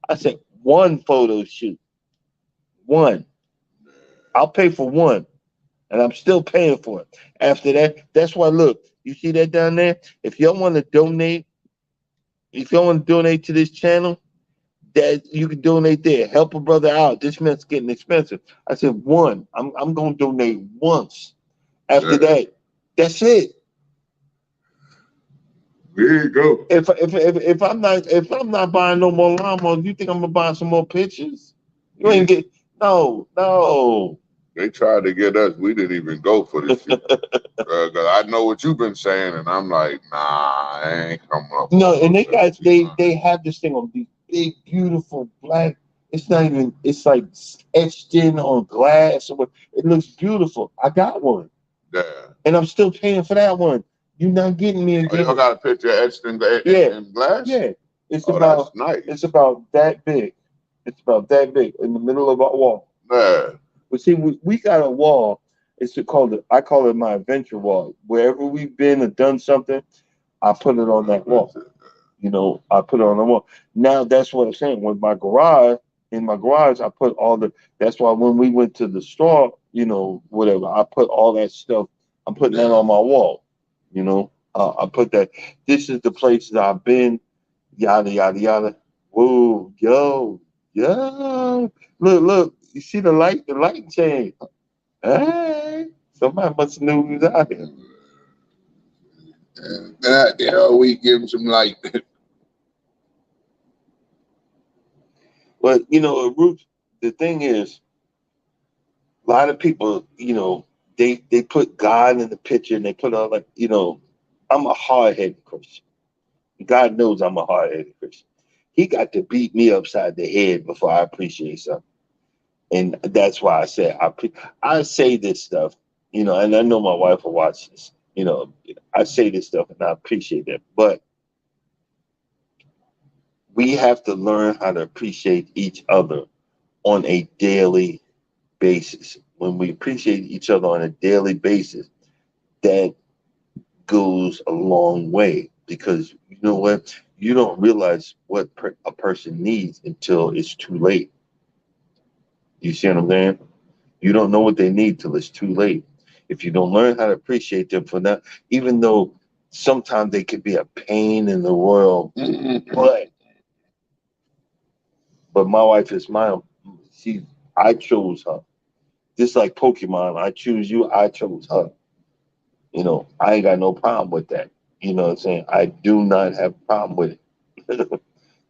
[SPEAKER 1] I said one photo shoot, one. I'll pay for one, and I'm still paying for it. After that, that's why. Look, you see that down there? If y'all want to donate, if y'all want to donate to this channel, that you can donate there. Help a brother out. This mess getting expensive. I said one. I'm gonna donate once. After
[SPEAKER 2] Yeah.
[SPEAKER 1] that, that's it.
[SPEAKER 2] There you go.
[SPEAKER 1] If I'm not buying no more llamas, you think I'm gonna buy some more pictures? You
[SPEAKER 2] Yeah.
[SPEAKER 1] ain't get no.
[SPEAKER 2] They tried to get us. We didn't even go for this shit. 'Cause I know what you've been saying, and I'm like, nah, I ain't coming up.
[SPEAKER 1] No,
[SPEAKER 2] On
[SPEAKER 1] and
[SPEAKER 2] no
[SPEAKER 1] they got
[SPEAKER 2] 1700.
[SPEAKER 1] they have this thing on these big, beautiful black. It's not even. It's like etched in on glass. Or what. It looks beautiful. I got one,
[SPEAKER 2] Yeah.
[SPEAKER 1] and I'm still paying for that one. You're not getting me
[SPEAKER 2] Oh, y'all
[SPEAKER 1] again.
[SPEAKER 2] got a picture etched
[SPEAKER 1] Yeah,
[SPEAKER 2] in glass?
[SPEAKER 1] yeah. It's
[SPEAKER 2] Oh, that's
[SPEAKER 1] about it's
[SPEAKER 2] nice.
[SPEAKER 1] about that big. It's about that big in the middle of our wall.
[SPEAKER 2] Yeah.
[SPEAKER 1] But see, we got a wall. I call it my adventure wall. Wherever we've been or done something, I put it on that wall. I put it on the wall. Now that's what I'm saying. In my garage, I put all the. That's why when we went to the store, whatever, I put all that stuff. I'm putting that on my wall. I put that. This is the places I've been. Yada yada yada. Whoa, yo, yo. Look. You see the light? The light change. Hey, somebody must have knew we was out here.
[SPEAKER 2] And that the hell we give them some light.
[SPEAKER 1] But Roots. The thing is, a lot of people, they put God in the picture and they put all like, I'm a hard headed Christian. God knows I'm a hard headed Christian. He got to beat me upside the head before I appreciate something. And that's why I say I say this stuff, and I know my wife will watch this. I say this stuff and I appreciate that. But we have to learn how to appreciate each other on a daily basis. When we appreciate each other on a daily basis, that goes a long way because you know what? You don't realize what a person needs until it's too late. You see what I'm saying? You don't know what they need till it's too late. If you don't learn how to appreciate them for that, even though sometimes they could be a pain in the world, but my wife is mine. I chose her. Just like Pokemon, I choose you, I chose her. I ain't got no problem with that. You know what I'm saying? I do not have a problem with it.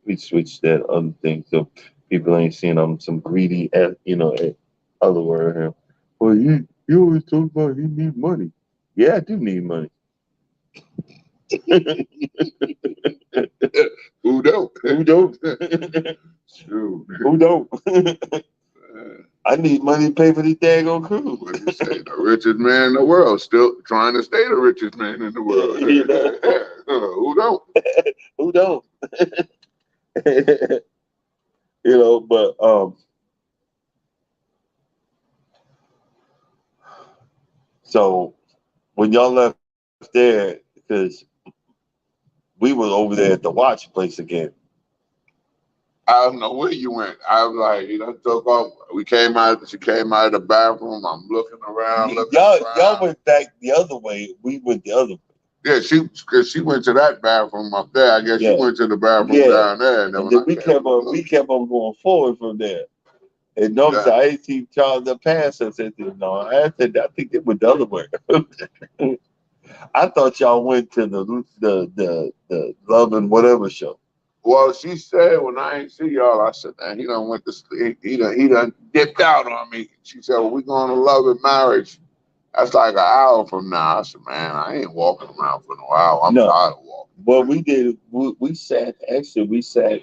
[SPEAKER 1] We switched that other thing so people ain't seeing I'm some greedy, other word here. Well, you always talk about you need money. Yeah, I do need money.
[SPEAKER 2] Who don't?
[SPEAKER 1] Who don't?
[SPEAKER 2] Shoot.
[SPEAKER 1] Who don't? I need money to pay for this daggone cruise.
[SPEAKER 2] What do you say? The richest man in the world, still trying to stay the richest man in the world. Who don't?
[SPEAKER 1] Who don't? But so when y'all left there, because we were over there at the watch place again.
[SPEAKER 2] I don't know where you went. I was like, took off. We came out. She came out of the bathroom. I'm looking around,
[SPEAKER 1] Y'all went back the other way. We went the other way.
[SPEAKER 2] Yeah, because she went to that bathroom up there. I guess she went to the bathroom down there, and
[SPEAKER 1] then we kept on going forward from there. And notice I see Charles the pastor said, "No," I said, "I think it went the other way." I thought y'all went to the Love and Whatever show.
[SPEAKER 2] Well, she said when I ain't see y'all, I said, "Man, he done went to sleep. He done dipped out on me." She said, "Well, we going to Love and Marriage. That's like an hour from now." I said, "Man, I ain't walking around for no hour. I'm tired of walking."
[SPEAKER 1] Well, we did. We sat. Actually, we sat,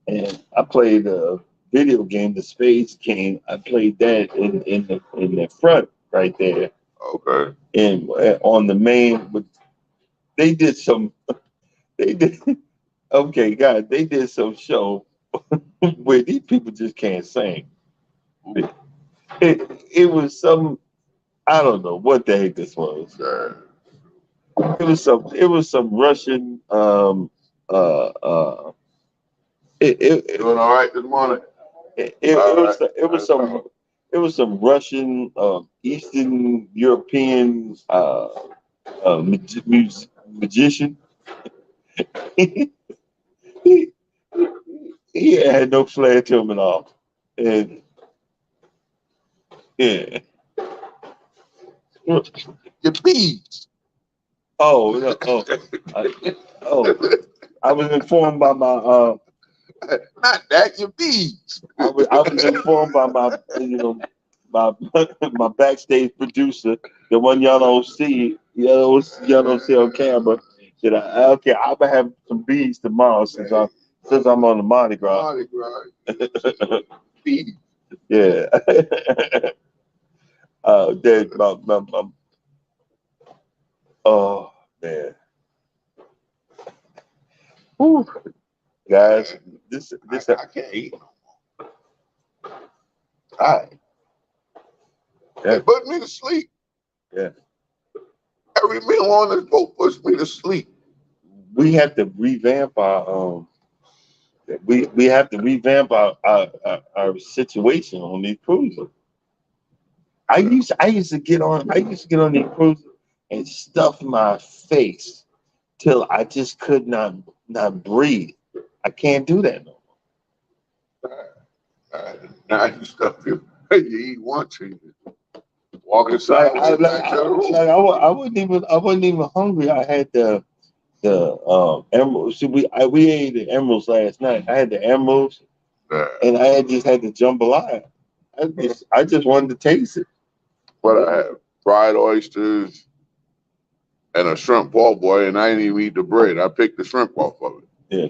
[SPEAKER 1] and I played a video game, the Spades game. I played that in the front right there.
[SPEAKER 2] Okay.
[SPEAKER 1] And on the main, they did some. They did. Okay, guys, they did some show where these people just can't sing. It was some, I don't know what the heck this was. It was some Russian
[SPEAKER 2] Doing all right this morning?
[SPEAKER 1] It was some Russian Eastern European magician. he, he had no flair to him at all. And yeah.
[SPEAKER 2] Your beads.
[SPEAKER 1] Oh, no, I was informed by my
[SPEAKER 2] Not that, your beads.
[SPEAKER 1] I was informed by my my backstage producer, the one y'all don't see, y'all don't see on camera. That okay, I'm gonna have some beads tomorrow since I'm on the Mardi Gras.
[SPEAKER 2] Mardi Gras. Beads.
[SPEAKER 1] Yeah. That my oh man. Whew. Guys,
[SPEAKER 2] I can't eat. All right.
[SPEAKER 1] Yeah.
[SPEAKER 2] They put me to sleep.
[SPEAKER 1] Yeah.
[SPEAKER 2] Every meal on this boat puts me to sleep.
[SPEAKER 1] We have to revamp our situation on these cruises. I used to get on these cruises and stuff my face till I just could not breathe. I can't do that no
[SPEAKER 2] Now you stuff you eat once and you walk
[SPEAKER 1] more.
[SPEAKER 2] inside back to the room.
[SPEAKER 1] I wasn't even hungry. I had the emeralds. See, we ate the emeralds last night. I had the emeralds and I had just had the jambalaya. I just wanted to taste it.
[SPEAKER 2] What I have? Fried oysters and a shrimp po' boy, and I didn't even eat the bread. I picked the shrimp off of it.
[SPEAKER 1] Yeah.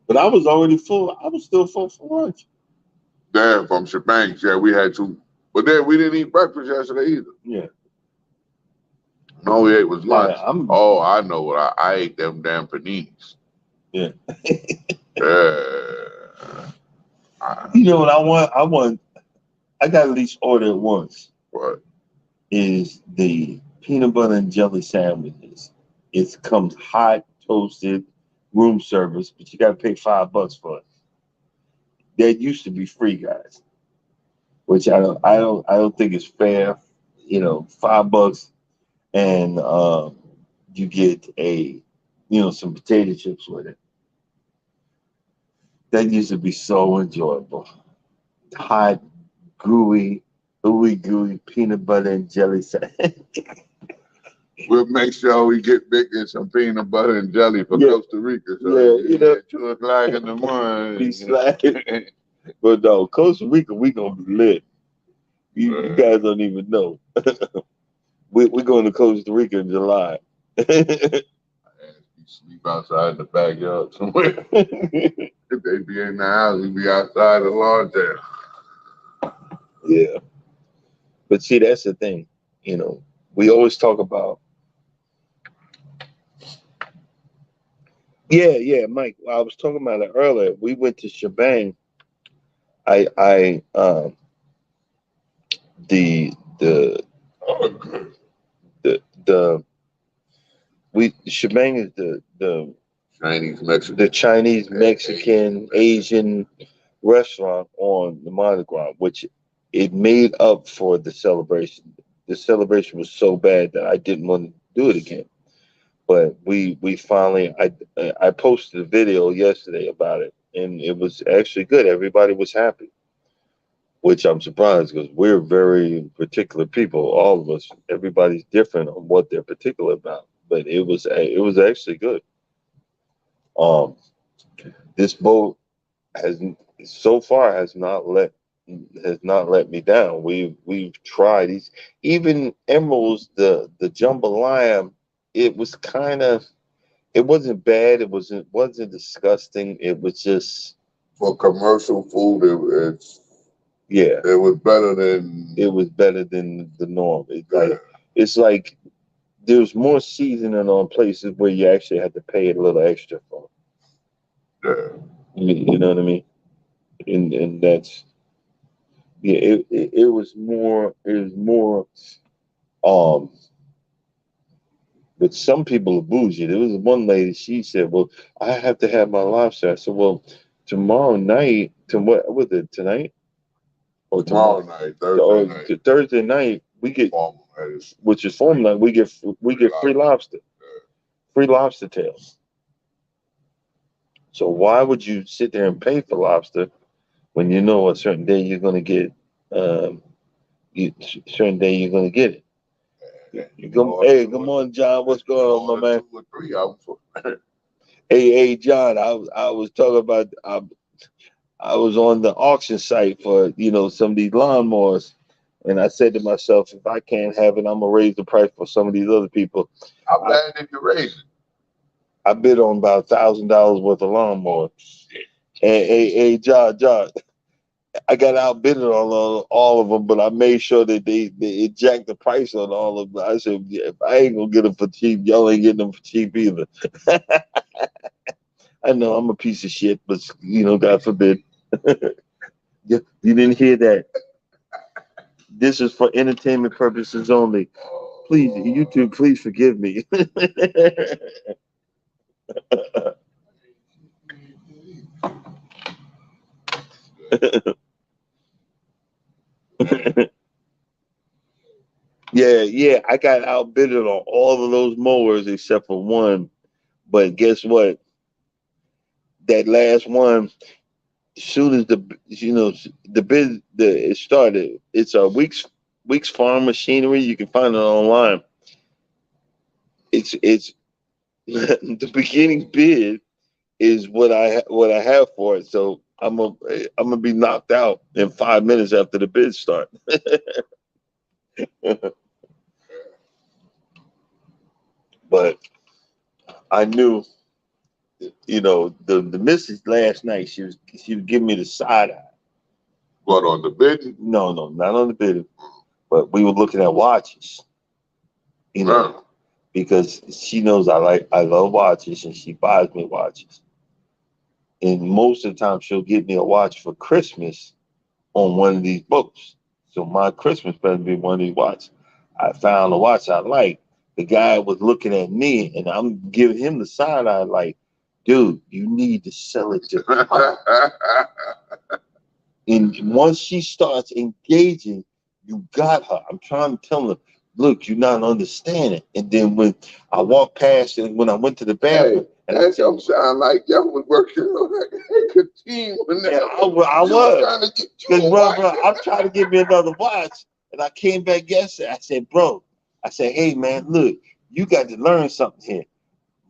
[SPEAKER 1] But I was already full. I was still full for lunch.
[SPEAKER 2] There from Shebangs, yeah, we had two. But then we didn't eat breakfast yesterday either.
[SPEAKER 1] Yeah.
[SPEAKER 2] No, we ate was lunch.
[SPEAKER 1] Yeah, I'm.
[SPEAKER 2] Oh, I know what I ate them damn paninis.
[SPEAKER 1] Yeah.
[SPEAKER 2] Yeah.
[SPEAKER 1] You know what I want? I got at least order it once.
[SPEAKER 2] What?
[SPEAKER 1] Is the peanut butter and jelly sandwiches. It comes hot, toasted, room service, but you got to pay $5 for it. That used to be free, guys, which I don't think is fair. $5 and you get some potato chips with it. That used to be so enjoyable. Hot, gooey, gooey peanut butter and jelly sandwich.
[SPEAKER 2] We'll make sure we get Vic some peanut butter and jelly for Costa Rica. So
[SPEAKER 1] Yeah,
[SPEAKER 2] 2 o'clock in the morning.
[SPEAKER 1] be slacking. But no, Costa Rica, we gonna be lit. You guys don't even know. We're going to Costa Rica in July.
[SPEAKER 2] You sleep outside in the backyard somewhere. If they be in the house, we be outside the lawn there.
[SPEAKER 1] Yeah. But see, that's the thing. We always talk about. Yeah, Mike. I was talking about it earlier. We went to Shebang. I the the the the we Shebang is the
[SPEAKER 2] Chinese Mexican.
[SPEAKER 1] the Chinese Mexican Asian restaurant on the Mardi Gras, which it made up for the celebration. The celebration was so bad that I didn't want to do it again. But we finally I posted a video yesterday about it, and it was actually good. Everybody was happy, which I'm surprised because we're very particular people. All of us, everybody's different on what they're particular about. But it was actually good. Um, this boat has so far has not let me down. We've tried these, even emeralds, the jambalaya. It was kind of, it wasn't bad. It wasn't disgusting. It was just,
[SPEAKER 2] For commercial food,
[SPEAKER 1] yeah.
[SPEAKER 2] it was better than.
[SPEAKER 1] It was better than the norm. It's like there's more seasoning on places where you actually had to pay a little extra for.
[SPEAKER 2] Yeah.
[SPEAKER 1] You know what I mean? and that's yeah. It was more. It was more. Um, but some people are bougie. There was one lady. She said, "Well, I have to have my lobster." I said, "Well, tomorrow night. To what was it tonight or
[SPEAKER 2] Tomorrow
[SPEAKER 1] tomorrow?
[SPEAKER 2] night, Thursday
[SPEAKER 1] Or
[SPEAKER 2] night,
[SPEAKER 1] to Thursday night we get,
[SPEAKER 2] formal is
[SPEAKER 1] which is formal night. We
[SPEAKER 2] free
[SPEAKER 1] get free
[SPEAKER 2] lobster.
[SPEAKER 1] lobster, free lobster tails. So why would you sit there and pay for lobster when you know a certain day you're going to get um certain day you're going to get it?
[SPEAKER 2] And you can
[SPEAKER 1] Hey,
[SPEAKER 2] order
[SPEAKER 1] good morning, John. What's
[SPEAKER 2] you
[SPEAKER 1] going
[SPEAKER 2] can
[SPEAKER 1] on, my
[SPEAKER 2] order
[SPEAKER 1] man?
[SPEAKER 2] two or three of them for
[SPEAKER 1] Hey, John. I was talking about I was on the auction site for some of these lawnmowers, and I said to myself, if I can't have it, I'm gonna raise the price for some of these other people.
[SPEAKER 2] how
[SPEAKER 1] I,
[SPEAKER 2] bad if you raise it?
[SPEAKER 1] I bid on about $1,000 worth of lawnmower.
[SPEAKER 2] Shit.
[SPEAKER 1] Hey, John, I got outbid on all of them, but I made sure that they jacked the price on all of them. I said, yeah, if I ain't gonna get them for cheap, y'all ain't getting them for cheap either. I know I'm a piece of shit, but God forbid. You didn't hear that. This is for entertainment purposes only. Please, YouTube, please forgive me. Yeah, I got outbidded on all of those mowers except for one. But guess what? That last one, as soon as the bid it started, it's a Weeks Farm Machinery. You can find it online. It's the beginning bid is what I have for it. So I'm gonna be knocked out in 5 minutes after the bid start. But I knew, the missus last night. She was giving me the side eye.
[SPEAKER 2] What on the bid?
[SPEAKER 1] No, no, not on the bid, but we were looking at watches. You know,
[SPEAKER 2] Well,
[SPEAKER 1] because she knows I love watches and she buys me watches. And most of the time she'll get me a watch for Christmas on one of these boats. So my Christmas better be one of these watches. I found a watch I like. The guy was looking at me and I'm giving him the side eye like, dude, you need to sell it to her. And once she starts engaging, you got her. I'm trying to tell her, look, you're not understanding. And then when I walked past and when I went to the
[SPEAKER 2] hey,
[SPEAKER 1] bathroom and I
[SPEAKER 2] that
[SPEAKER 1] said,
[SPEAKER 2] don't sound like y'all was working on a good team when
[SPEAKER 1] yeah,
[SPEAKER 2] that
[SPEAKER 1] I
[SPEAKER 2] you was
[SPEAKER 1] was.
[SPEAKER 2] trying to get you
[SPEAKER 1] Because,
[SPEAKER 2] a
[SPEAKER 1] bro,
[SPEAKER 2] watch.
[SPEAKER 1] I'm trying to get me another watch. And I came back yesterday. I said, bro, hey, man, look, you got to learn something here.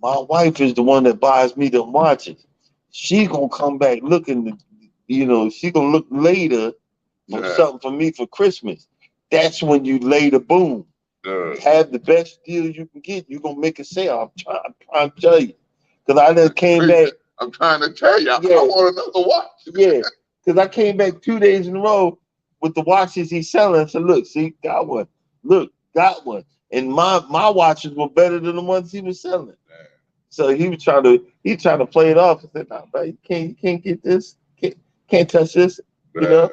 [SPEAKER 1] My wife is the one that buys me the watches. She going to come back looking, she going to look later for
[SPEAKER 2] Yeah,
[SPEAKER 1] something for me for Christmas. That's when you lay the boom. Have the best deal you can get. You're going to make a sale. I'm trying to tell you. Because I just came back.
[SPEAKER 2] I'm trying to tell you, I
[SPEAKER 1] Yeah,
[SPEAKER 2] want another watch.
[SPEAKER 1] yeah. Because I came back 2 days in a row with the watches he's selling. I said, look, see, got one. Look, got one. And my watches were better than the ones he was selling. So he trying to play it off. I said, no, bro, you can't get this. Can't touch this. You know?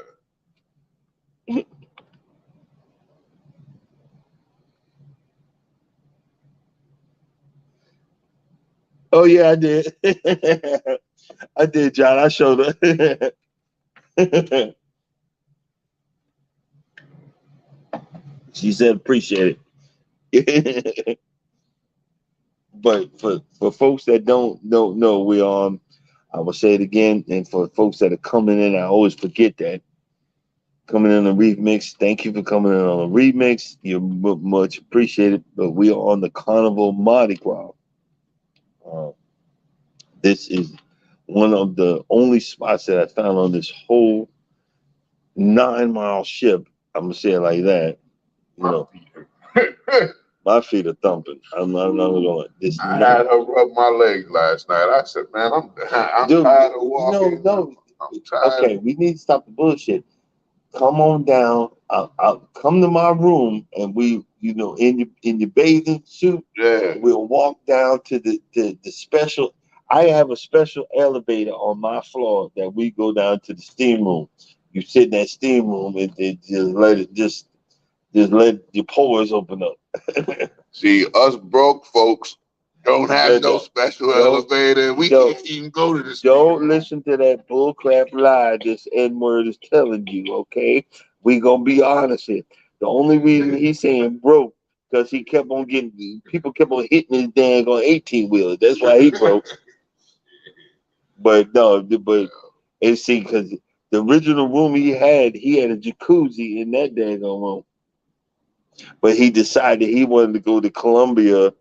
[SPEAKER 1] Oh yeah, I did. I did, John. I showed her. She said appreciate it. But for folks that don't know, I will say it again, and for folks that are coming in, I always forget that coming in a remix. Thank you for coming in on a remix. You're much appreciated. But we are on the Carnival Mardi Gras. Uh, this is one of the only spots that I found on this whole 9 mile ship. I'm gonna say it like that. You know, my feet are thumping. I'm not going. This
[SPEAKER 2] I
[SPEAKER 1] not.
[SPEAKER 2] had her rub my legs last night. I said, man, I'm
[SPEAKER 1] Dude,
[SPEAKER 2] tired of walking.
[SPEAKER 1] no.
[SPEAKER 2] I'm tired.
[SPEAKER 1] Okay, we need to stop the bullshit. Come on down. I'll come to my room, and we, in your bathing suit,
[SPEAKER 2] Yeah.
[SPEAKER 1] we'll walk down to the special. I have a special elevator on my floor that we go down to the steam room. You sit in that steam room and just let your pores open up.
[SPEAKER 2] See, us broke folks don't have
[SPEAKER 1] Don't
[SPEAKER 2] no special
[SPEAKER 1] don't
[SPEAKER 2] elevator. We
[SPEAKER 1] don't
[SPEAKER 2] can't even go to the steam
[SPEAKER 1] don't
[SPEAKER 2] room.
[SPEAKER 1] listen to that bullcrap lie this N word is telling you. Okay, we gonna be honest here. The only reason he's saying broke because he kept on getting people kept on hitting his dang on 18 wheelers. That's why he broke. But no, but and see, because the original room he had a jacuzzi in that dang on room. But he decided he wanted to go to Columbia.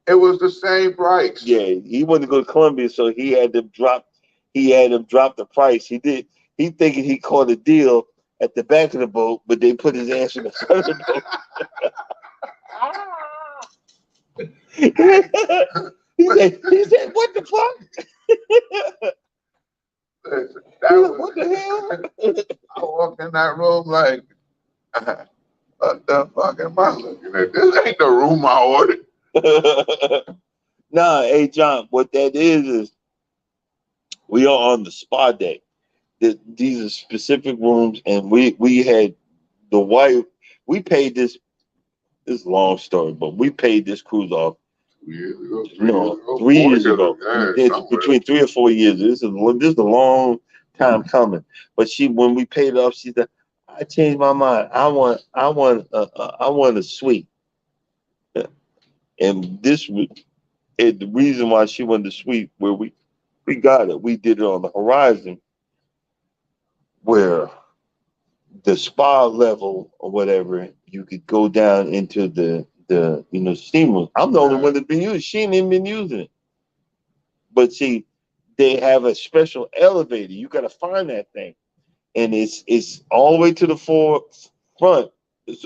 [SPEAKER 2] It was the same price.
[SPEAKER 1] Yeah, he wanted to go to Columbia, so he had them drop the price. He did. He thinking he caught a deal at the back of the boat, but they put his ass in the front of the boat. He said, "What the fuck?
[SPEAKER 2] Listen,
[SPEAKER 1] What the hell?"
[SPEAKER 2] I walked in that room like, what the fuck am I looking at? This ain't the room I ordered.
[SPEAKER 1] Nah, hey John, what that is we are on the spa day. These are specific rooms, and we had the wife. We paid this. This is a long story, but we paid this cruise off.
[SPEAKER 2] 2 years ago,
[SPEAKER 1] No,
[SPEAKER 2] 4
[SPEAKER 1] 3 years
[SPEAKER 2] years
[SPEAKER 1] ago.
[SPEAKER 2] ago. Yeah,
[SPEAKER 1] It's
[SPEAKER 2] somewhere.
[SPEAKER 1] between 3 or 4 years. This is a long time coming. But when we paid it off, she said, "I changed my mind. I want a suite." And the reason why she wanted the suite where we got it, we did it on the Horizon, where the spa level or whatever, you could go down into the steam room. I'm the only one that's been using. She ain't even been using it. But see, they have a special elevator. You got to find that thing, and it's all the way to the front, it's,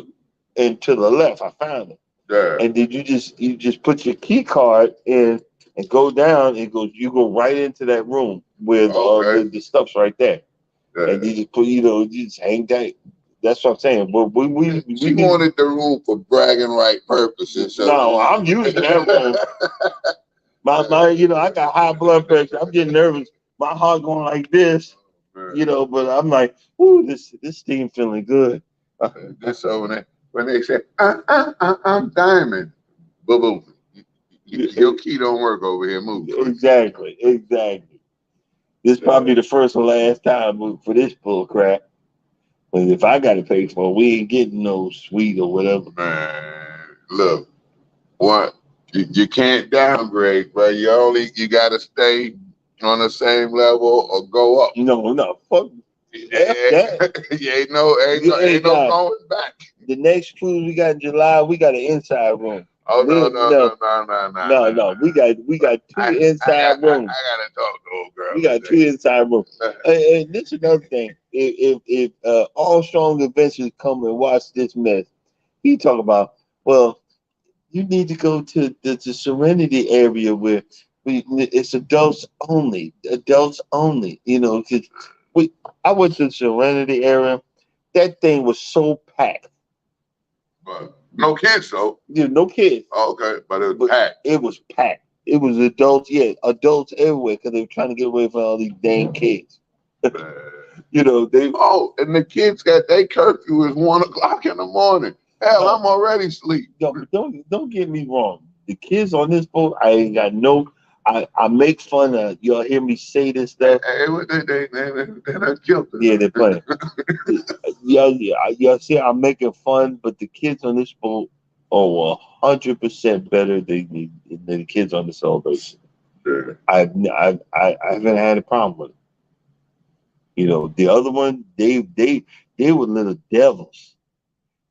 [SPEAKER 1] and to the left. I found it,
[SPEAKER 2] Yeah.
[SPEAKER 1] and then you just put your key card in and go down. And you go right into that room where
[SPEAKER 2] Okay.
[SPEAKER 1] the stuff's right there,
[SPEAKER 2] Yeah.
[SPEAKER 1] and you just put you just hang that. That's what I'm saying. But
[SPEAKER 2] She wanted the room for bragging right purposes. So.
[SPEAKER 1] No, I'm using that room. I got high blood pressure. I'm getting nervous. My heart going like this, but I'm like, ooh, this steam feeling good.
[SPEAKER 2] This over there. When they say, I'm diamond, boo boo. Your key don't work over here. Move.
[SPEAKER 1] Exactly. This probably the first and last time for this bull crap. But if I got to pay for it, we ain't getting no suite or whatever.
[SPEAKER 2] Man, look, what you can't downgrade, bro. You got to stay on the same level or go up.
[SPEAKER 1] No, fuck F
[SPEAKER 2] Yeah,
[SPEAKER 1] that.
[SPEAKER 2] ain't no going back.
[SPEAKER 1] The next cruise we got in July, we got an inside room.
[SPEAKER 2] Oh no,
[SPEAKER 1] No. We got two inside rooms.
[SPEAKER 2] I gotta talk to old girl.
[SPEAKER 1] We got two inside rooms. And this is another thing. If all strong adventures come and watch this mess, he talk about, well, you need to go to the Serenity area where it's adults only. Adults only. Cause I went to the Serenity area. That thing was so packed.
[SPEAKER 2] But no kids though.
[SPEAKER 1] Yeah, no kids.
[SPEAKER 2] Oh, okay, but it was packed.
[SPEAKER 1] It was packed. It was adults, yeah, adults everywhere because they were trying to get away from all these dang kids. They.
[SPEAKER 2] Oh, and the kids got their curfew is 1 o'clock in the morning. Hell, I'm already asleep.
[SPEAKER 1] Don't get me wrong. The kids on this boat, I ain't got no. I make fun of y'all. Hear me say this stuff?
[SPEAKER 2] Hey, they done killed it.
[SPEAKER 1] Yeah, they're playing. Y'all see, I'm making fun, but the kids on this boat are 100% better than the kids on the Celebration.
[SPEAKER 2] Yeah.
[SPEAKER 1] I haven't had a problem with it. The other one, they were little devils.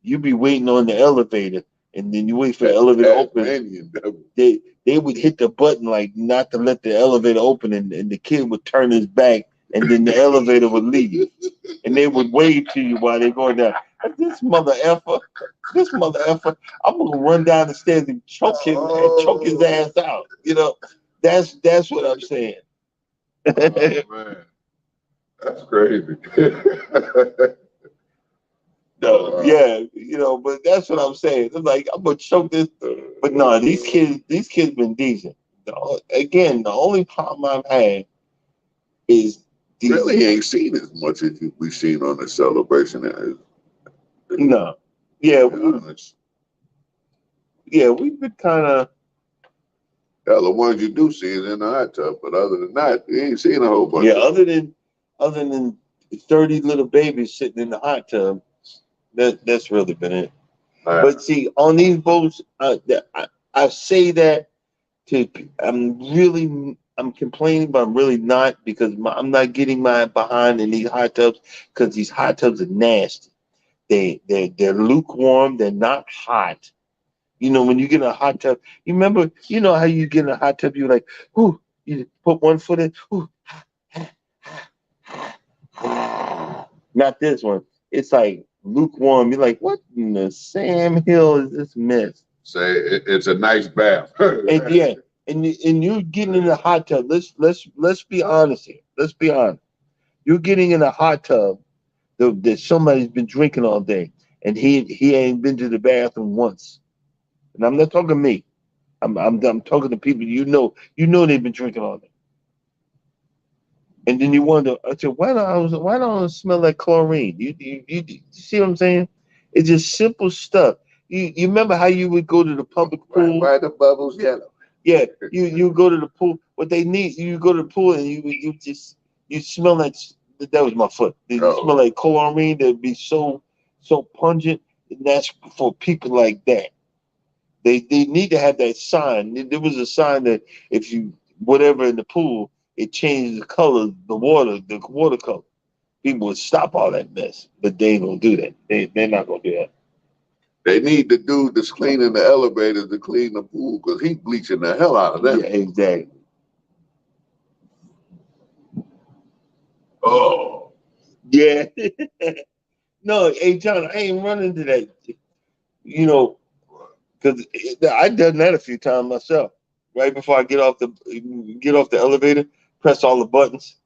[SPEAKER 1] You be waiting on the elevator, and then you wait for the elevator to open. They would hit the button like not to let the elevator open, and the kid would turn his back, and then the elevator would leave, and they would wave to you while they're going down. This mother effer, I'm gonna run down the stairs and choke him and choke his ass out. That's what I'm saying.
[SPEAKER 2] Oh, man. That's crazy.
[SPEAKER 1] No, yeah, but that's what I'm saying. It's like I'm gonna choke this, but no, these kids been decent. Again, the only problem I've had is these.
[SPEAKER 2] Really ain't seen as much as we've seen on the celebration.
[SPEAKER 1] No, yeah,
[SPEAKER 2] Honest.
[SPEAKER 1] we've been kind of.
[SPEAKER 2] Hell, the ones you do see is in the hot tub, but other than that, you ain't seen a whole bunch.
[SPEAKER 1] Yeah,
[SPEAKER 2] of
[SPEAKER 1] other than 30 little babies sitting in the hot tub, that's really been it. But see, on these boats, I say that to I'm complaining, but I'm really not because I'm not getting my behind in these hot tubs because these hot tubs are nasty. They're lukewarm. They're not hot. You know, when you get in a hot tub, you remember, you know how you get in a hot tub, you're like, ooh, you put one foot in, ooh, not this one. It's like lukewarm. You're like, what in the Sam Hill is this mess?
[SPEAKER 2] Say it's a nice bath.
[SPEAKER 1] And yeah, and you're getting in a hot tub. Let's be honest here. Let's be honest. You're getting in a hot tub that somebody's been drinking all day, and he ain't been to the bathroom once. And I'm not talking me. I'm talking to people you know they've been drinking all day. And then you wonder, I said, why don't I smell like chlorine? You see what I'm saying? It's just simple stuff. You remember how you would go to the public pool?
[SPEAKER 2] Why the bubbles yellow?
[SPEAKER 1] Yeah, you go to the pool. What they need, you go to the pool and you smell like that was my foot. You smell like chlorine. That'd be so pungent. And that's for people like that. They need to have that sign. There was a sign that if you whatever in the pool, it changes the color, the water color. People would stop all that mess, but they ain't gonna do that. They're not gonna do that.
[SPEAKER 2] They need the dude that's cleaning the elevators to clean the pool because he's bleaching the hell out of them.
[SPEAKER 1] Yeah, exactly.
[SPEAKER 2] Oh.
[SPEAKER 1] Yeah. No, hey John, I ain't running to that. You know, because I've done that a few times myself. Right before I get off the elevator, press all the buttons.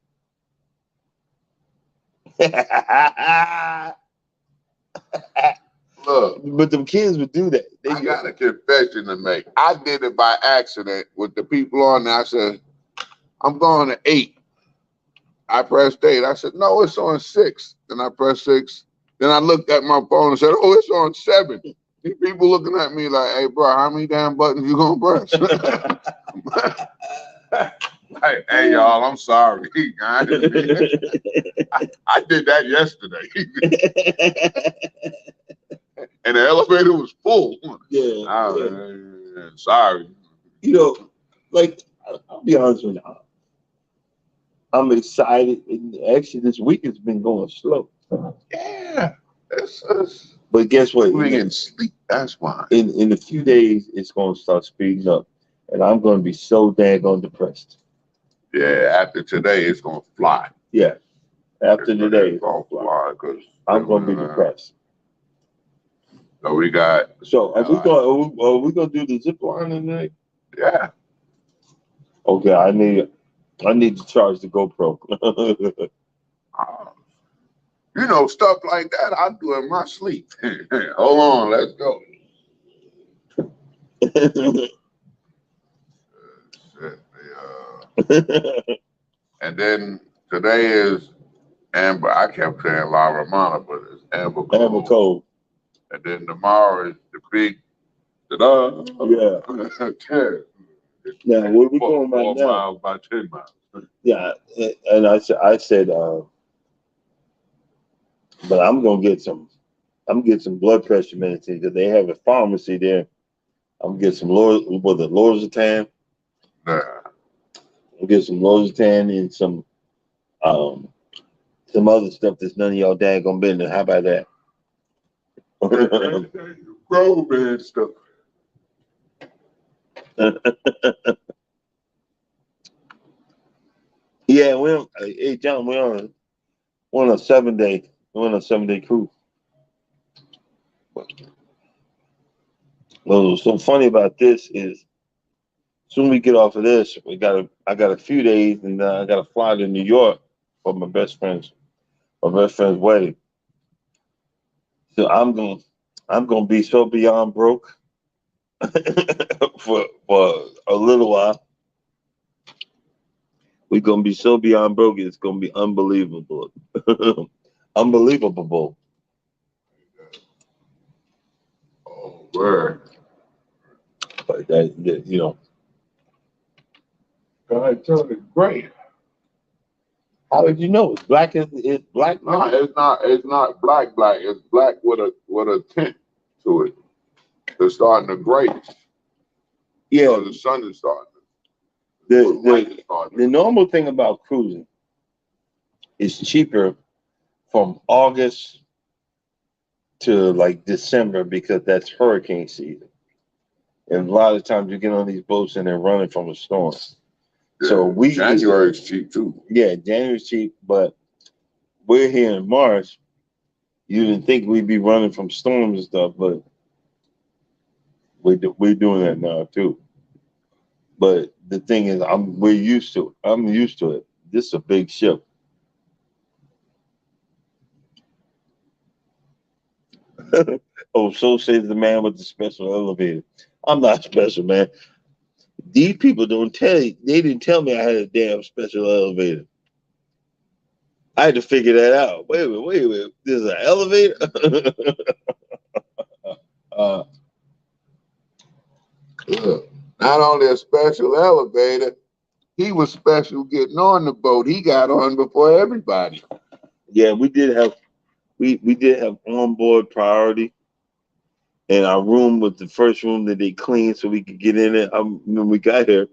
[SPEAKER 2] Look,
[SPEAKER 1] But them kids would do that.
[SPEAKER 2] I got a confession to make. I did it by accident with the people on there. I said, I'm going to 8. I pressed 8. I said, no, it's on 6. Then I pressed 6. Then I looked at my phone and said, oh, it's on 7. These people looking at me like, hey, bro, how many damn buttons you gonna press? Like, hey, y'all, I'm sorry. I did that yesterday. And the elevator was full.
[SPEAKER 1] Yeah.
[SPEAKER 2] Sorry.
[SPEAKER 1] You know, like, I'll be honest with you. I'm excited. And actually, this week has been going slow.
[SPEAKER 2] Yeah.
[SPEAKER 1] But guess what?
[SPEAKER 2] We can sleep. That's why.
[SPEAKER 1] In a few days, it's going to start speeding up. And I'm going to be so daggone depressed.
[SPEAKER 2] Yeah, after today, it's going to fly.
[SPEAKER 1] Yeah. After today, it's going to fly.
[SPEAKER 2] Because
[SPEAKER 1] I'm going to be depressed.
[SPEAKER 2] So we got.
[SPEAKER 1] So are we going to do the zip line tonight?
[SPEAKER 2] Yeah.
[SPEAKER 1] Okay, I need to charge the GoPro.
[SPEAKER 2] You know, stuff like that I do in my sleep. Hold on, let's go. And then today is Amber. I kept saying La Romana, but it's Amber Cove.
[SPEAKER 1] Amber Cove.
[SPEAKER 2] And then tomorrow is the big. Yeah.
[SPEAKER 1] Now, where we going right
[SPEAKER 2] 4
[SPEAKER 1] now?
[SPEAKER 2] miles by 10 miles.
[SPEAKER 1] Yeah, and I said, but I'm gonna get some blood pressure medicine because they have a pharmacy there. I'm gonna get some Lorazepam.
[SPEAKER 2] Yeah.
[SPEAKER 1] I'll get some Lorazepam and some other stuff that's none of y'all daggone business. How about that?
[SPEAKER 2] Grown man stuff.
[SPEAKER 1] Yeah, hey John, we're on a 7-day cruise. Well, what's so funny about this is soon we get off of this, I got a few days and I got to fly to New York for my best friend's wedding. So I'm gonna be so beyond broke for a little while. We're gonna be so beyond broke. It's gonna be unbelievable. Unbelievable.
[SPEAKER 2] Oh, word.
[SPEAKER 1] But that you know,
[SPEAKER 2] God, tell it great.
[SPEAKER 1] how did you know? It's black is black.
[SPEAKER 2] No, it's not. It's not black. Black. It's black with a tint to it. It's starting to gray.
[SPEAKER 1] Yeah.
[SPEAKER 2] So the sun is starting.
[SPEAKER 1] The normal thing about cruising is cheaper from August to like December because that's hurricane season. And a lot of times you get on these boats and they're running from a storm.
[SPEAKER 2] Yeah,
[SPEAKER 1] So
[SPEAKER 2] January is cheap too.
[SPEAKER 1] Yeah, January's cheap, but we're here in March. You didn't think we'd be running from storms and stuff, but we're doing that now too. But the thing is, we're used to it. I'm used to it. This is a big ship. Oh, so says the man with the special elevator. I'm not special, man. These people don't tell you. They didn't tell me I had a damn special elevator. I had to figure that out. Wait a minute, wait a minute. There's an elevator? uh,
[SPEAKER 2] Look, not only a special elevator, he was special getting on the boat. He got on before everybody.
[SPEAKER 1] yeah, we did have onboard priority, and our room was the first room that they cleaned so we could get in it. When we got here,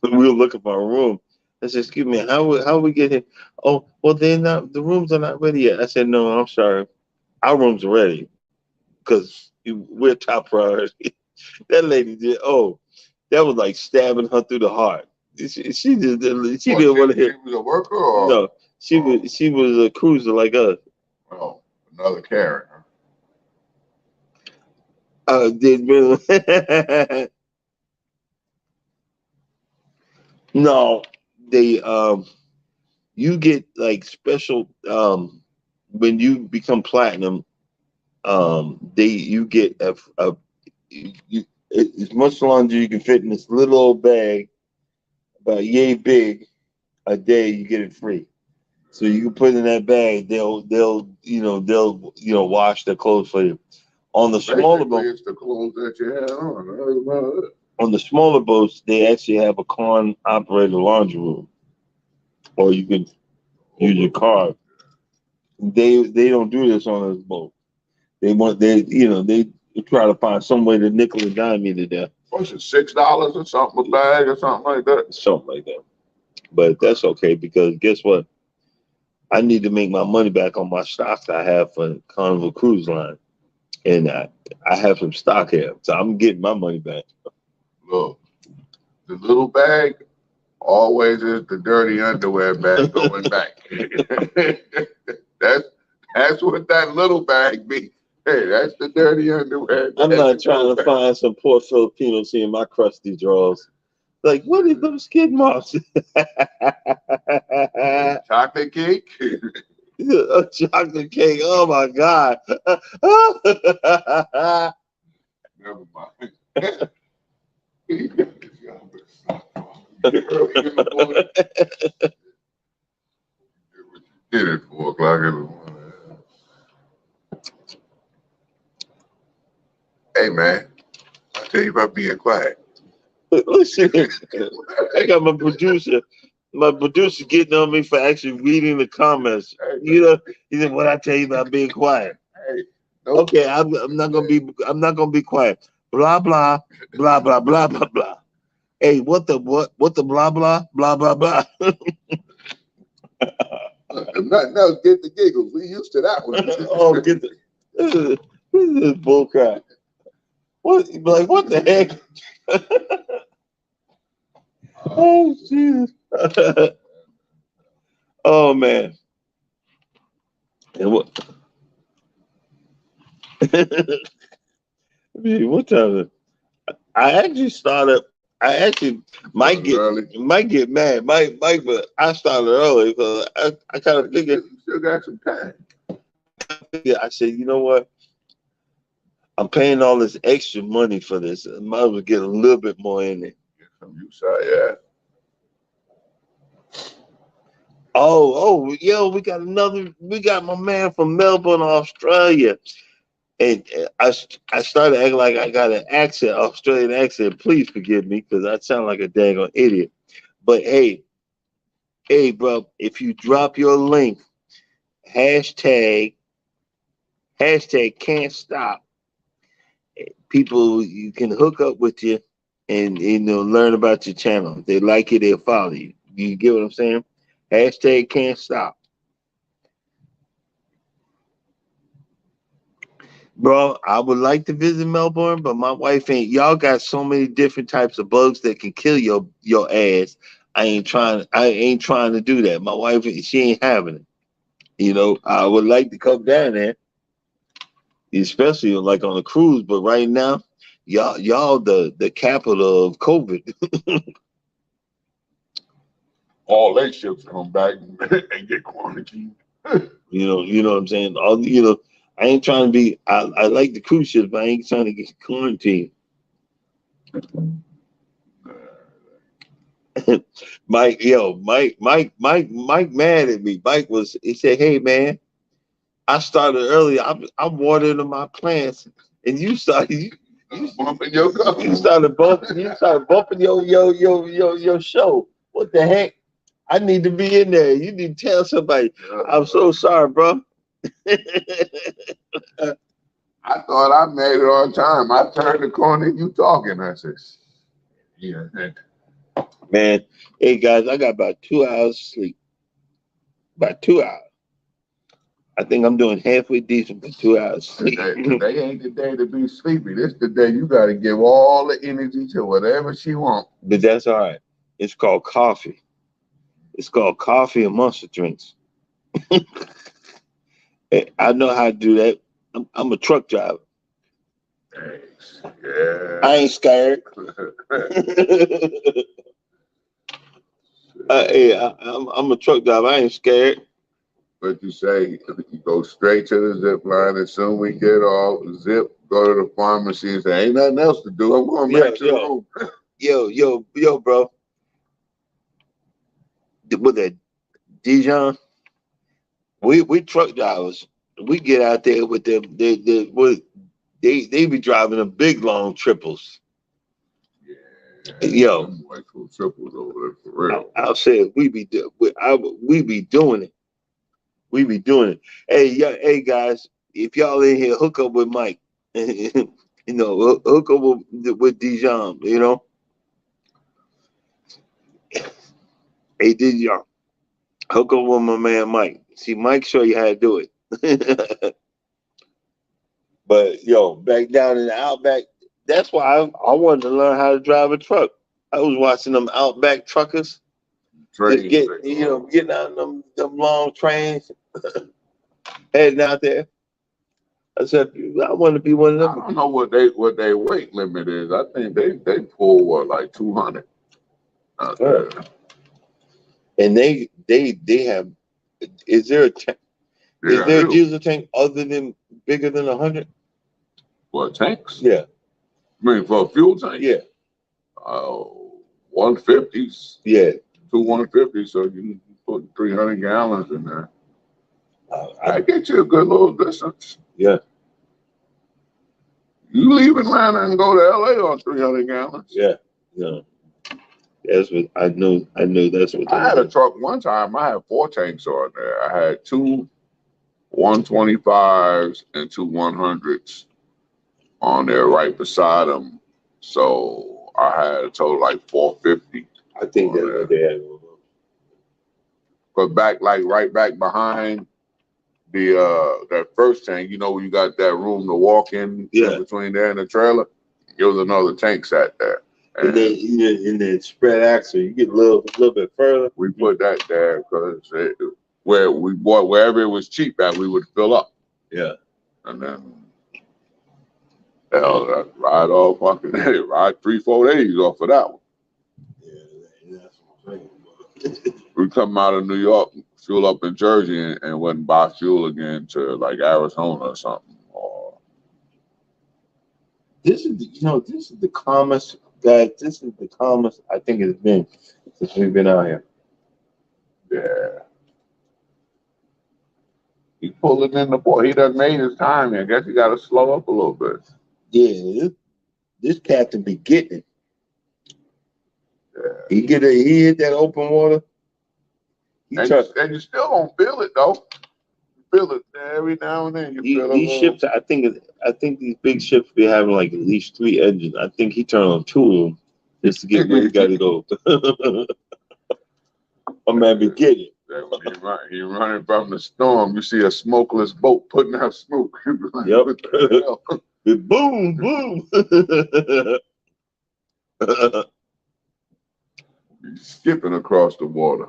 [SPEAKER 1] we were looking for a room. I said, "Excuse me, how we get here?" Oh, well, the rooms are not ready yet. I said, "No, I'm sorry, our rooms are ready because we're top priority." That lady did. Oh, that was like stabbing her through the heart. She didn't want to hear.
[SPEAKER 2] She was a worker or
[SPEAKER 1] No, she was a cruiser like us.
[SPEAKER 2] oh, another character.
[SPEAKER 1] Did really? No, they you get like special when you become platinum. You get as much laundry you can fit in this little old bag, about yay big, a day. You get it free. So you can put it in that bag. They'll wash their clothes for you. On the smaller boats,
[SPEAKER 2] it's the clothes that you had on.
[SPEAKER 1] on the smaller boats, they actually have a con operated laundry room, or you can use your card. They don't do this on this boat. They try to find some way to nickel and dime me to death.
[SPEAKER 2] What's it, $6 or something a bag or something like that?
[SPEAKER 1] Something like that. But that's okay because guess what? I need to make my money back on my stocks I have for Carnival Cruise Line, and I have some stock here, so I'm getting my money back.
[SPEAKER 2] Look, the little bag always is the dirty underwear bag going back. that's what that little bag be. Hey, that's the dirty underwear.
[SPEAKER 1] I'm not trying to find some poor Filipino seeing my crusty drawers. Like, what is those skid marks?
[SPEAKER 2] Chocolate cake?
[SPEAKER 1] A chocolate cake. Oh my God.
[SPEAKER 2] Never mind. Did it 4 o'clock in the morning. Hey man, I tell you about being quiet.
[SPEAKER 1] Listen, I got my producer. My producer getting on me for actually reading the comments. He said, "What I tell you about being quiet?"
[SPEAKER 2] Hey,
[SPEAKER 1] Okay, I'm not gonna be. I'm not gonna be quiet. Blah blah blah blah blah blah blah. Hey, what the blah blah blah blah blah.
[SPEAKER 2] if nothing else, get the giggles. We used to that one.
[SPEAKER 1] Oh, get the this is bull crap. What the heck? Oh Jesus. Oh man. And what? What time is it? I actually started. I actually might get mad, but I started early because I kind of figured.
[SPEAKER 2] You still got some time.
[SPEAKER 1] I said, you know what? I'm paying all this extra money for this. I might as well get a little bit more in it.
[SPEAKER 2] Get some use out, yeah.
[SPEAKER 1] Yo, we got my man from Melbourne, Australia. And I started acting like I got an accent, Australian accent. Please forgive me because I sound like a dang on idiot. But hey, bro, if you drop your link, hashtag, hashtag can't stop, people, you can hook up with you and, learn about your channel. If they like it, they'll follow you. You get what I'm saying? Hashtag can't stop. Bro, I would like to visit Melbourne, but my wife ain't. Y'all got so many different types of bugs that can kill your ass. I ain't trying to do that. My wife, she ain't having it. I would like to come down there, especially like on a cruise. But right now, y'all the capital of COVID.
[SPEAKER 2] All they ships come back and get quarantined.
[SPEAKER 1] You know what I'm saying? I ain't trying to be. I like the cruise ships, but I ain't trying to get quarantined. Mike, mad at me. He said, "Hey man, I started early. I'm watering my plants, and you
[SPEAKER 2] Bumping your car.
[SPEAKER 1] you started bumping your show. What the heck? I need to be in there. You need to tell somebody. I'm so sorry, bro."
[SPEAKER 2] I thought I made it on time. I turned the corner, you talking. I said, yeah.
[SPEAKER 1] Man, hey guys, I got about 2 hours sleep. About 2 hours. I think I'm doing halfway decent for 2 hours sleep.
[SPEAKER 2] Today ain't the day to be sleepy. This the day you got to give all the energy to whatever she wants.
[SPEAKER 1] But that's all right. It's called coffee. It's called coffee and monster drinks. I know how to do that. I'm a truck driver.
[SPEAKER 2] Thanks. Yeah.
[SPEAKER 1] I ain't scared. I'm a truck driver. I ain't scared.
[SPEAKER 2] But you say you go straight to the zip line, and soon we get off, zip, go to the pharmacy and say, ain't nothing else to do. I'm going back to the room.
[SPEAKER 1] Yo, bro. With that Dijon, we truck drivers. We get out there with them. They be driving them big long triples.
[SPEAKER 2] Yeah,
[SPEAKER 1] yo,
[SPEAKER 2] triples over there for real.
[SPEAKER 1] I'll say it. We be doing it. We be doing it. Hey guys, if y'all in here, hook up with Mike. Hook up with Dijon. Hey Dijon, hook up with my man Mike. See, Mike show you how to do it. But back down in the outback, that's why I wanted to learn how to drive a truck. I was watching them outback truckers. Getting out them long trains, heading out there. I said, I want to be one of them.
[SPEAKER 2] I don't know what they weight limit is. I think they pull what, like 200 out there.
[SPEAKER 1] And they have. Is there a tank? Is there a diesel tank other than bigger than 100?
[SPEAKER 2] What, tanks?
[SPEAKER 1] Yeah.
[SPEAKER 2] I mean, for a fuel tank?
[SPEAKER 1] Yeah.
[SPEAKER 2] 150s.
[SPEAKER 1] Yeah.
[SPEAKER 2] 150, so you can put 300 gallons in there. I get you a good little distance.
[SPEAKER 1] Yeah.
[SPEAKER 2] You leave Atlanta and go to LA on 300 gallons.
[SPEAKER 1] Yeah. Yeah. That's what I knew. That's what
[SPEAKER 2] I had a truck one time. I had 4 tanks on there. I had 2 125s and 2 100s on there right beside them. So I had a total like 450.
[SPEAKER 1] I think that's what they had.
[SPEAKER 2] But right back behind the that first tank, where you got that room to walk in between there and the trailer, there was another tank sat there.
[SPEAKER 1] And then spread axle, you get a little bit further.
[SPEAKER 2] We put that there because where we bought wherever it was cheap at, we would fill up.
[SPEAKER 1] Yeah.
[SPEAKER 2] And then that ride off fucking ride 3-4 days off of that one.
[SPEAKER 1] Yeah, that's what I'm saying.
[SPEAKER 2] We come out of New York, fuel up in Jersey, and went and buy fuel again to like Arizona or something.
[SPEAKER 1] This is the calmest, guys. I think it's been since we've been out here.
[SPEAKER 2] Yeah. He pulling in the ball. He done made his time. I guess he got to slow up a little bit.
[SPEAKER 1] Yeah, this captain be getting it.
[SPEAKER 2] Yeah.
[SPEAKER 1] He hit that open water.
[SPEAKER 2] And you still gonna feel it though. You feel it every now and then. You feel a
[SPEAKER 1] These
[SPEAKER 2] little.
[SPEAKER 1] ships, I think these big ships be having like at least 3 engines. I think he turned on 2 of them just to get where he got to go. My man be getting it.
[SPEAKER 2] He running from the storm. You see a smokeless boat putting out smoke. Like,
[SPEAKER 1] Yep.
[SPEAKER 2] what the hell?
[SPEAKER 1] Boom, boom.
[SPEAKER 2] He's skipping across the water.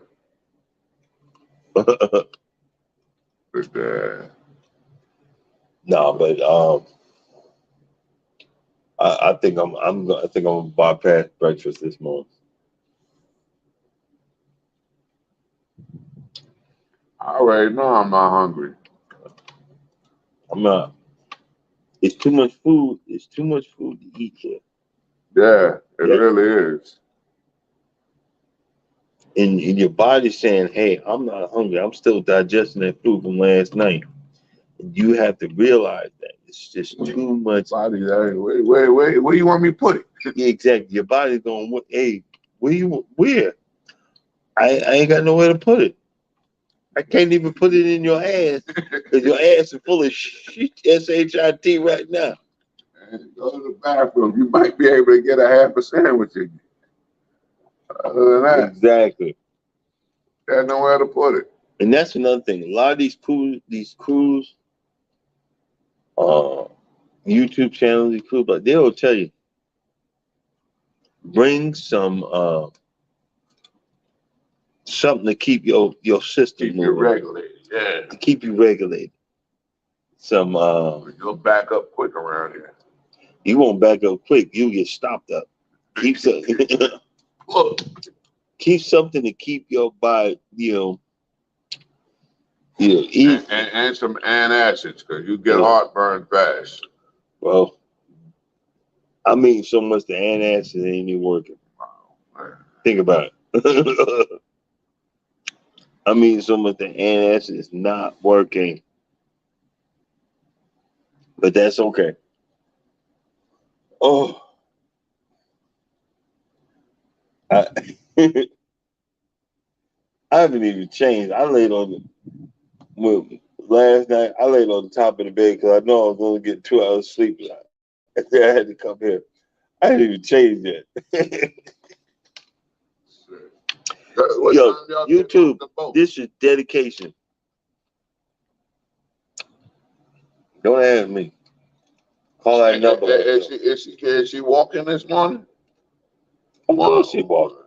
[SPEAKER 2] But,
[SPEAKER 1] No, but I think I'm gonna bypass breakfast this morning.
[SPEAKER 2] I already know I'm not hungry.
[SPEAKER 1] I'm not. It's too much food. It's too much food to eat here.
[SPEAKER 2] Yeah, it
[SPEAKER 1] Yep.
[SPEAKER 2] really is.
[SPEAKER 1] And your body's saying, "Hey, I'm not hungry. I'm still digesting that food from last night." And you have to realize that it's just too much.
[SPEAKER 2] Body, where you want me to put it?
[SPEAKER 1] Yeah, exactly. Your body's going, "Hey, where? I ain't got nowhere to put it. I can't even put it in your ass because your ass is full of shit, shit right now."
[SPEAKER 2] And go to the bathroom. You might be able to get a half a sandwich in you. Other than that,
[SPEAKER 1] Exactly.
[SPEAKER 2] there's nowhere to put it.
[SPEAKER 1] And that's another thing. A lot of these crews, YouTube channels, these crews, but they'll tell you, bring some something to keep your system
[SPEAKER 2] Keep you
[SPEAKER 1] moving,
[SPEAKER 2] regulated. Yeah.
[SPEAKER 1] to keep you regulated. Some
[SPEAKER 2] You'll back up quick around here.
[SPEAKER 1] you won't back up quick. You get stopped up. Keep
[SPEAKER 2] Look.
[SPEAKER 1] keep something to keep your body, eat.
[SPEAKER 2] And some antacids because you get heartburn fast.
[SPEAKER 1] Well, I mean, so much the antacid ain't even working.
[SPEAKER 2] Wow,
[SPEAKER 1] Think about it. I mean, so much the antacid is not working, but that's okay. Oh, I, I haven't even changed. I laid on last night. I laid on the top of the bed because I know I was going to get 2 hours sleep. I said I had to come here. I didn't even change that. Yo, YouTube, this is dedication. Don't ask me. Call that number.
[SPEAKER 2] Is she walking this morning?
[SPEAKER 1] Of course she walking.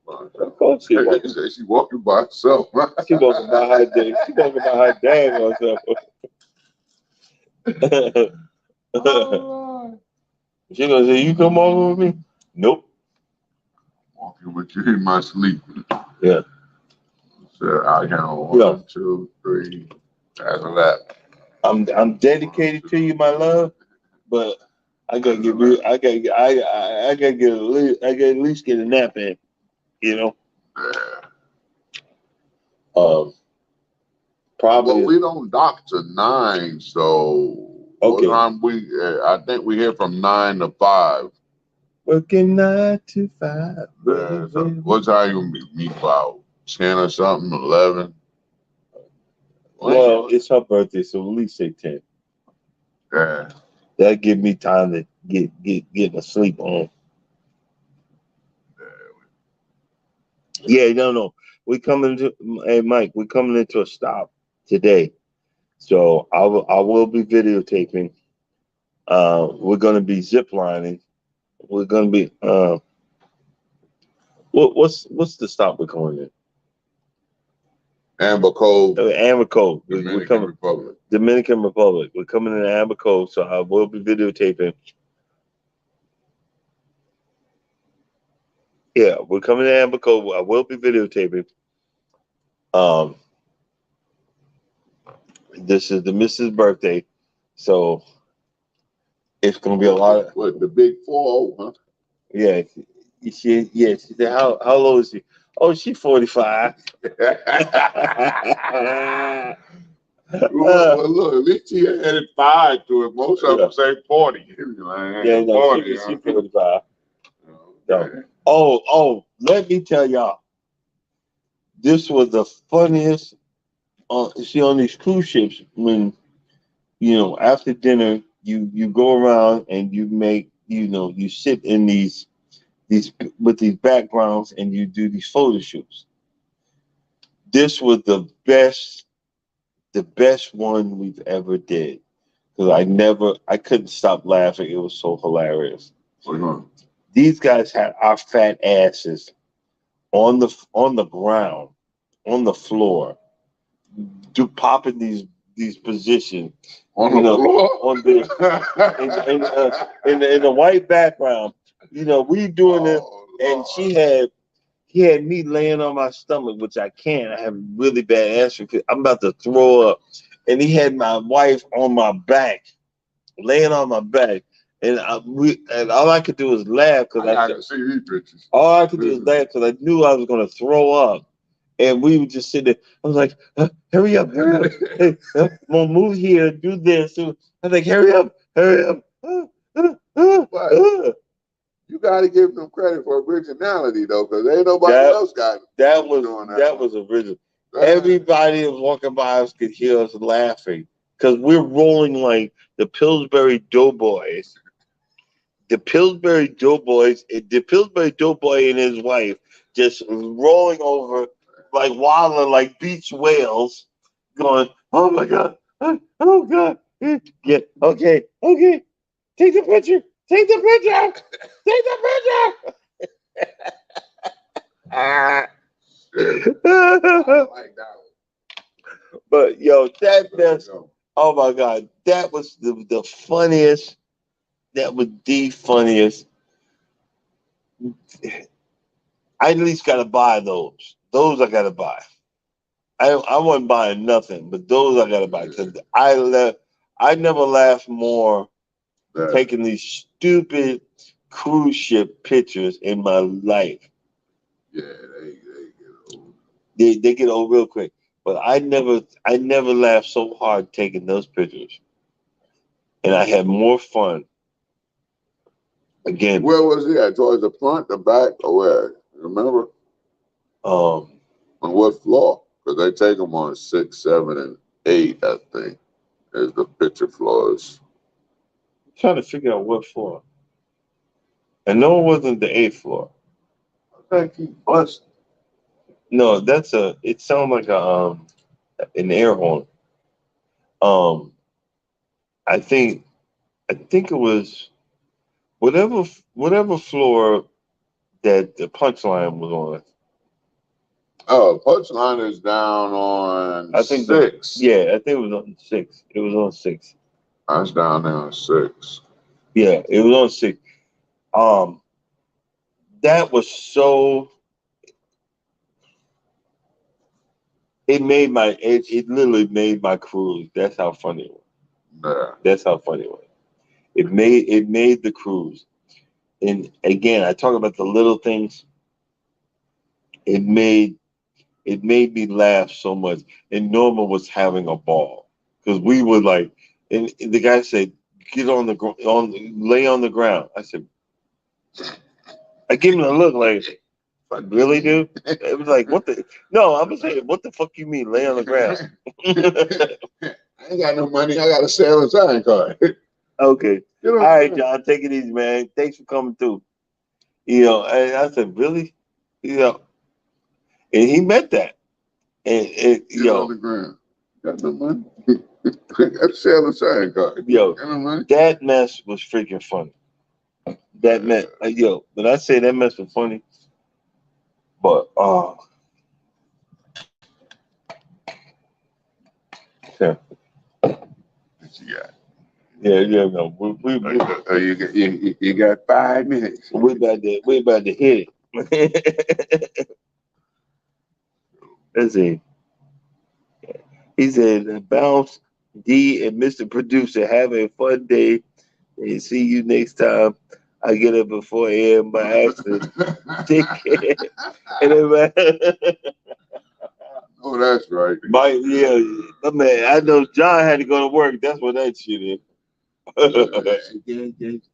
[SPEAKER 1] Of course she walking.
[SPEAKER 2] She walking by herself.
[SPEAKER 1] She walking by her dad. She walking by her dad herself.
[SPEAKER 2] Oh,
[SPEAKER 1] She gonna say, "You come over with me?" Nope.
[SPEAKER 2] walking with you in my sleep.
[SPEAKER 1] Yeah.
[SPEAKER 2] So I count 1, 2, 3. After that,
[SPEAKER 1] I'm dedicated to you, my love, but I gotta get real. I gotta get at least get a nap in.
[SPEAKER 2] Yeah.
[SPEAKER 1] Probably.
[SPEAKER 2] Well, we don't dock to 9, so
[SPEAKER 1] Okay.
[SPEAKER 2] what time we? I think we here from 9 to 5.
[SPEAKER 1] Working 9 to 5.
[SPEAKER 2] So what time you meet about 10 or something? 11.
[SPEAKER 1] Well, it's her birthday, so at least say 10.
[SPEAKER 2] Yeah.
[SPEAKER 1] That give me time to get my sleep on. Yeah, no. We coming to Hey Mike, we're coming into a stop today. So I will be videotaping. We're gonna be ziplining. We're gonna be what's the stop we're going in?
[SPEAKER 2] Amber Cove.
[SPEAKER 1] Amber Cove.
[SPEAKER 2] Dominican
[SPEAKER 1] coming,
[SPEAKER 2] Republic.
[SPEAKER 1] Dominican Republic. We're coming in Amber Cove, so I will be videotaping. Yeah, we're coming to Amber Cove. I will be videotaping. This is the Mrs. birthday, so it's gonna be a lot of
[SPEAKER 2] what the big 4-0, huh?
[SPEAKER 1] yeah. She said how old is she? Oh, she's 45.
[SPEAKER 2] Well, look, at least he added 5 to it. Most of
[SPEAKER 1] Yeah,
[SPEAKER 2] them say 40. Like,
[SPEAKER 1] yeah, no,
[SPEAKER 2] 40,
[SPEAKER 1] she
[SPEAKER 2] huh?
[SPEAKER 1] 45. No.
[SPEAKER 2] Okay.
[SPEAKER 1] Let me tell y'all, this was the funniest. See, on these cruise ships, when after dinner, you go around and you make, you sit in these with these backgrounds and you do these photo shoots. This was the best one we've ever did because I couldn't stop laughing. It was so hilarious.
[SPEAKER 2] We're going.
[SPEAKER 1] These guys had our fat asses on the ground, on the floor, popping these positions,
[SPEAKER 2] On the floor?
[SPEAKER 1] on the in the white background. We doing it,
[SPEAKER 2] Oh,
[SPEAKER 1] and
[SPEAKER 2] Lord.
[SPEAKER 1] he had me laying on my stomach, which I can't. I have really bad answer because I'm about to throw up, and he had my wife on my back, laying on my back. And all I could do was laugh because
[SPEAKER 2] I gotta see these pictures.
[SPEAKER 1] all I could do was laugh because I knew I was going to throw up. And we would just sit there. I was like, hurry up, hurry up. Hey, we'll move here, do this. So I was like, hurry up, hurry up.
[SPEAKER 2] But you gotta give them credit for originality though, because ain't nobody
[SPEAKER 1] That
[SPEAKER 2] else got
[SPEAKER 1] that was
[SPEAKER 2] doing that
[SPEAKER 1] that
[SPEAKER 2] one.
[SPEAKER 1] was original. Everybody that was walking by us could hear us laughing because we're rolling like the Pillsbury Doughboys. The Pillsbury Doughboy and his wife just rolling over like wilding like beach whales, going, "Oh my god, oh god, yeah, okay, okay, take the picture, take the picture, take the picture."
[SPEAKER 2] I like that
[SPEAKER 1] But yo,
[SPEAKER 2] one. There we go.
[SPEAKER 1] oh my god, that was the funniest. That was the funniest. I at least gotta buy those. Those I gotta buy. I wasn't buying nothing, but those I gotta buy because I never laughed more
[SPEAKER 2] That,
[SPEAKER 1] taking these stupid cruise ship pictures in my life.
[SPEAKER 2] yeah, they get old.
[SPEAKER 1] They get old real quick, but I never laughed so hard taking those pictures, and I had more fun. Again,
[SPEAKER 2] Where was he at? Towards the front, the back, or where? Remember?
[SPEAKER 1] um,
[SPEAKER 2] On what floor? Because they take them on 6, 7, and 8, I think, as the picture floors.
[SPEAKER 1] trying to figure out what floor. I know it wasn't the eighth floor.
[SPEAKER 2] I think he bust.
[SPEAKER 1] No, that's a. It sounds like an air horn. Um, I think it was whatever floor that the punchline was on.
[SPEAKER 2] Oh, punchline is down on
[SPEAKER 1] I think the
[SPEAKER 2] 6.
[SPEAKER 1] yeah, I think it was on six. It was on six.
[SPEAKER 2] That's down there on 6.
[SPEAKER 1] Yeah, it was on six. Um, that was so. It literally made my cruise. That's how funny it was.
[SPEAKER 2] Yeah.
[SPEAKER 1] That's how funny it was. It made the cruise. And again, I talk about the little things. It made it made me laugh so much. And Norma was having a ball because we were like, and the guy said, "Get on the lay on the ground." I said, I give him a look like, really, dude? It was like, what the? No, I'm saying, what the fuck you mean, lay on the ground?
[SPEAKER 2] I ain't got no money. I got a sailing sign card.
[SPEAKER 1] Okay,
[SPEAKER 2] You
[SPEAKER 1] all
[SPEAKER 2] know what I'm
[SPEAKER 1] right,
[SPEAKER 2] saying?
[SPEAKER 1] John, take it easy, man. Thanks for coming through. And I said, really? You know, and he meant that. And
[SPEAKER 2] Get on the ground. Got no money. Got a sailing sign card.
[SPEAKER 1] yo,
[SPEAKER 2] Got no money.
[SPEAKER 1] that mess was freaking funny. That mess, when I say that mess was funny, but yeah,
[SPEAKER 2] What you got?
[SPEAKER 1] yeah, no, we
[SPEAKER 2] You got 5 minutes.
[SPEAKER 1] we about to hit it. Let's see. He said, "Bounce, D, and Mr. Producer, have a fun day, and see you next time. I get up before AM by accident. Take care." And everybody,
[SPEAKER 2] Oh, that's right.
[SPEAKER 1] Mike, yeah, man. I know John had to go to work. That's what that shit is.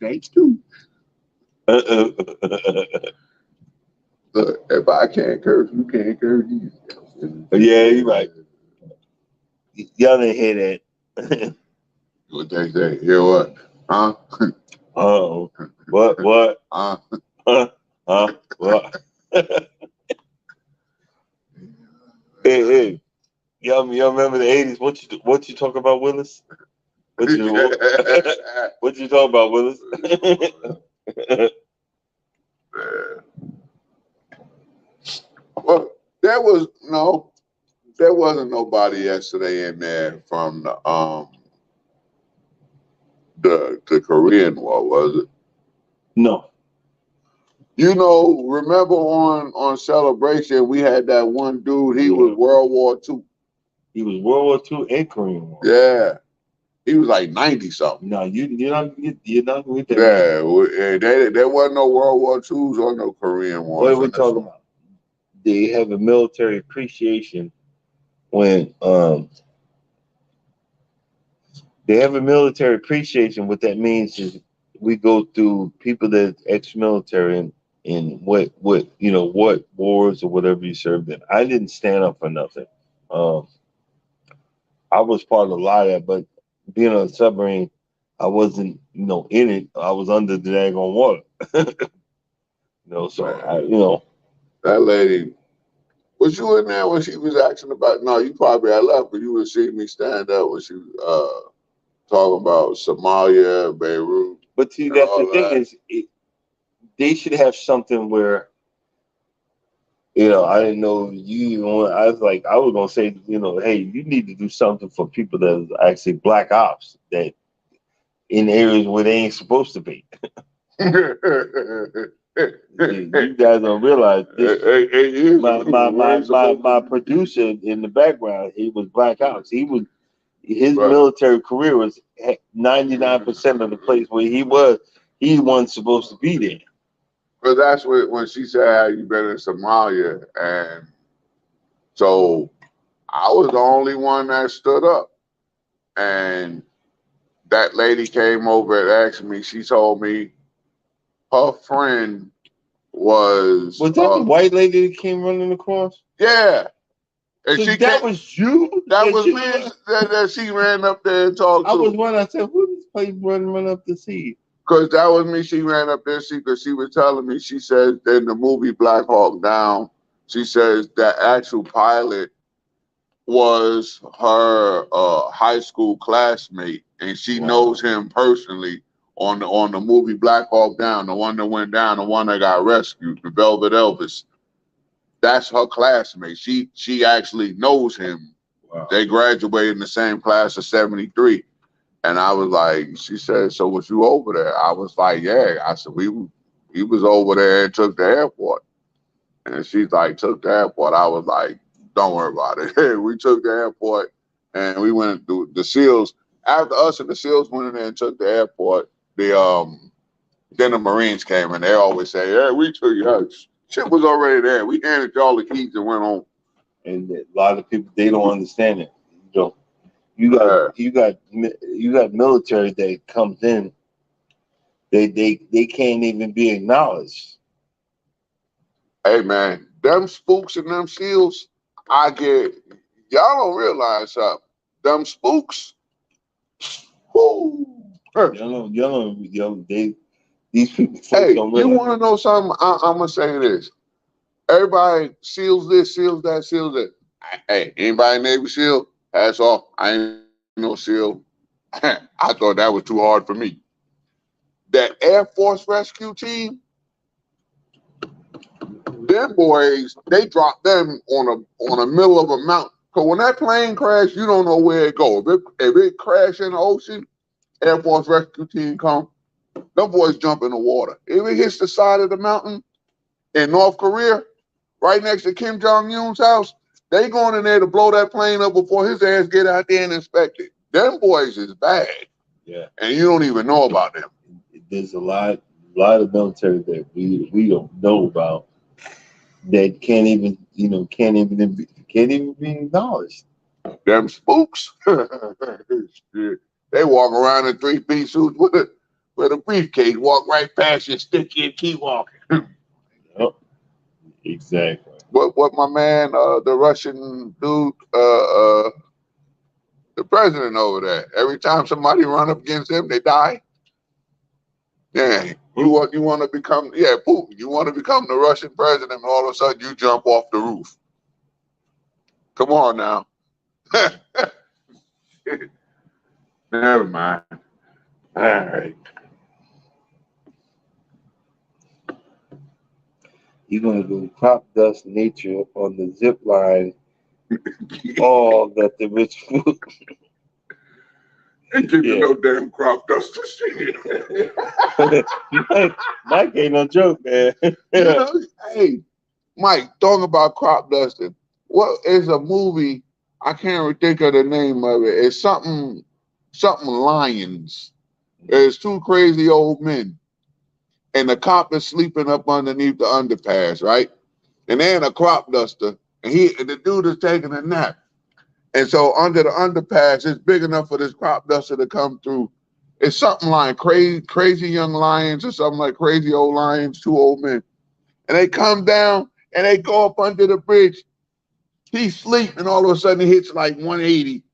[SPEAKER 2] Thanks too. Look, if I can't curse, you can't curse either.
[SPEAKER 1] Yeah, you're right. Y'all didn't hear that.
[SPEAKER 2] What they say? Hear what? Huh?
[SPEAKER 1] Oh, what? What?
[SPEAKER 2] Huh?
[SPEAKER 1] What? Hey, y'all remember the '80s? What you talk about, Willis? What you what you talk about, Willis?
[SPEAKER 2] Well, there wasn't nobody yesterday in there from the Korean War, was it?
[SPEAKER 1] No.
[SPEAKER 2] You know, remember on Celebration we had that one dude. He was
[SPEAKER 1] Yeah.
[SPEAKER 2] World War II.
[SPEAKER 1] He was World War II and Korean War.
[SPEAKER 2] Yeah, he was like 90 something.
[SPEAKER 1] No, you're not with that.
[SPEAKER 2] There wasn't no World War IIs or no Korean Wars.
[SPEAKER 1] What are we talking about? They have a military appreciation when they have a military appreciation. What that means is we go through people that's ex-military and in what wars or whatever you served in. I didn't stand up for nothing. Um, I was part of a lot of that, but being on a submarine, I wasn't in it. I was under the daggone water. So
[SPEAKER 2] Man, that lady. Was you in there when she was asking about? No, you probably had left, but you would see me stand up when she was talking about Somalia, Beirut.
[SPEAKER 1] But see, that's the thing is, they should have something where I didn't know you even. I was like, I was gonna say, hey, you need to do something for people that are actually black ops that in areas where they ain't supposed to be. You guys don't realize this. My producer in the background, he was black ops. His military career was 99% of the place where he wasn't supposed to be there.
[SPEAKER 2] But that's when she said, "Have you been in Somalia?" And so I was the only one that stood up, and that lady came over and asked me. She told me her friend was
[SPEAKER 1] that the white lady that came running across?
[SPEAKER 2] Yeah. And
[SPEAKER 1] so that was you?
[SPEAKER 2] That was me that she ran up there and talked to.
[SPEAKER 1] I was one. I said, who this place run up to see?
[SPEAKER 2] Because that was me. She ran up there because she was telling me, she says in the movie Black Hawk Down, she says that actual pilot was her high school classmate, and she knows him personally on the movie Black Hawk Down, the one that went down, the one that got rescued, the Velvet Elvis. That's her classmate. She actually knows him. Wow. They graduated in the same class of '73. And I was like, she said, so was you over there? I was like, yeah. I said, he was over there and took the airport. And she's like, took the airport. I was like, don't worry about it. We took the airport and we went through the SEALs. After us and the SEALs went in there and took the airport, then the Marines came and they always say, yeah, we took your shit was already there. We handed y'all the keys and went home.
[SPEAKER 1] And a lot of people, they don't understand it. You got military that comes in. They can't even be acknowledged.
[SPEAKER 2] Hey man, them spooks and them SEALs, y'all don't realize something. Them spooks, whoo.
[SPEAKER 1] These people.
[SPEAKER 2] Hey, you want to know something? I'm gonna say this. Everybody SEALs this, SEALs that, SEALs that. Hey, anybody Navy SEAL? Hats off. I ain't no SEAL. I thought that was too hard for me. That Air Force rescue team, them boys, they dropped them on a middle of a mountain. Cause when that plane crashed, you don't know where it goes. If it crashed in the ocean, Air Force rescue team come. Them boys jump in the water. If it hits the side of the mountain in North Korea, right next to Kim Jong-un's house, they going in there to blow that plane up before his ass get out there and inspect it. Them boys is bad.
[SPEAKER 1] Yeah.
[SPEAKER 2] And you don't even know about them.
[SPEAKER 1] There's a lot of military that we don't know about. that can't even be acknowledged.
[SPEAKER 2] Them spooks. Shit. They walk around in three-piece suits with a briefcase, walk right past you, stick you, and keep walking.
[SPEAKER 1] Yep, exactly.
[SPEAKER 2] What my man, the Russian dude, the president over there. Every time somebody run up against him, they die. Yeah, you want to become Putin. You want to become the Russian president, and all of a sudden you jump off the roof. Come on now. Never mind. All right.
[SPEAKER 1] You're gonna go crop dust nature on the zip line. All that the rich food.
[SPEAKER 2] Ain't giving
[SPEAKER 1] Yeah.
[SPEAKER 2] no damn crop duster shit.
[SPEAKER 1] Mike ain't no joke, man.
[SPEAKER 2] You know, hey, Mike, talking about crop dusting. What is a movie? I can't think of the name of it. It's something lions. There's two crazy old men, and the cop is sleeping up underneath the underpass, right? And they're in a crop duster, and the dude is taking a nap. And so under the underpass, it's big enough for this crop duster to come through. It's something like crazy young lions or something like crazy old lions, two old men. And they come down and they go up under the bridge. He's asleep, and all of a sudden he hits like 180.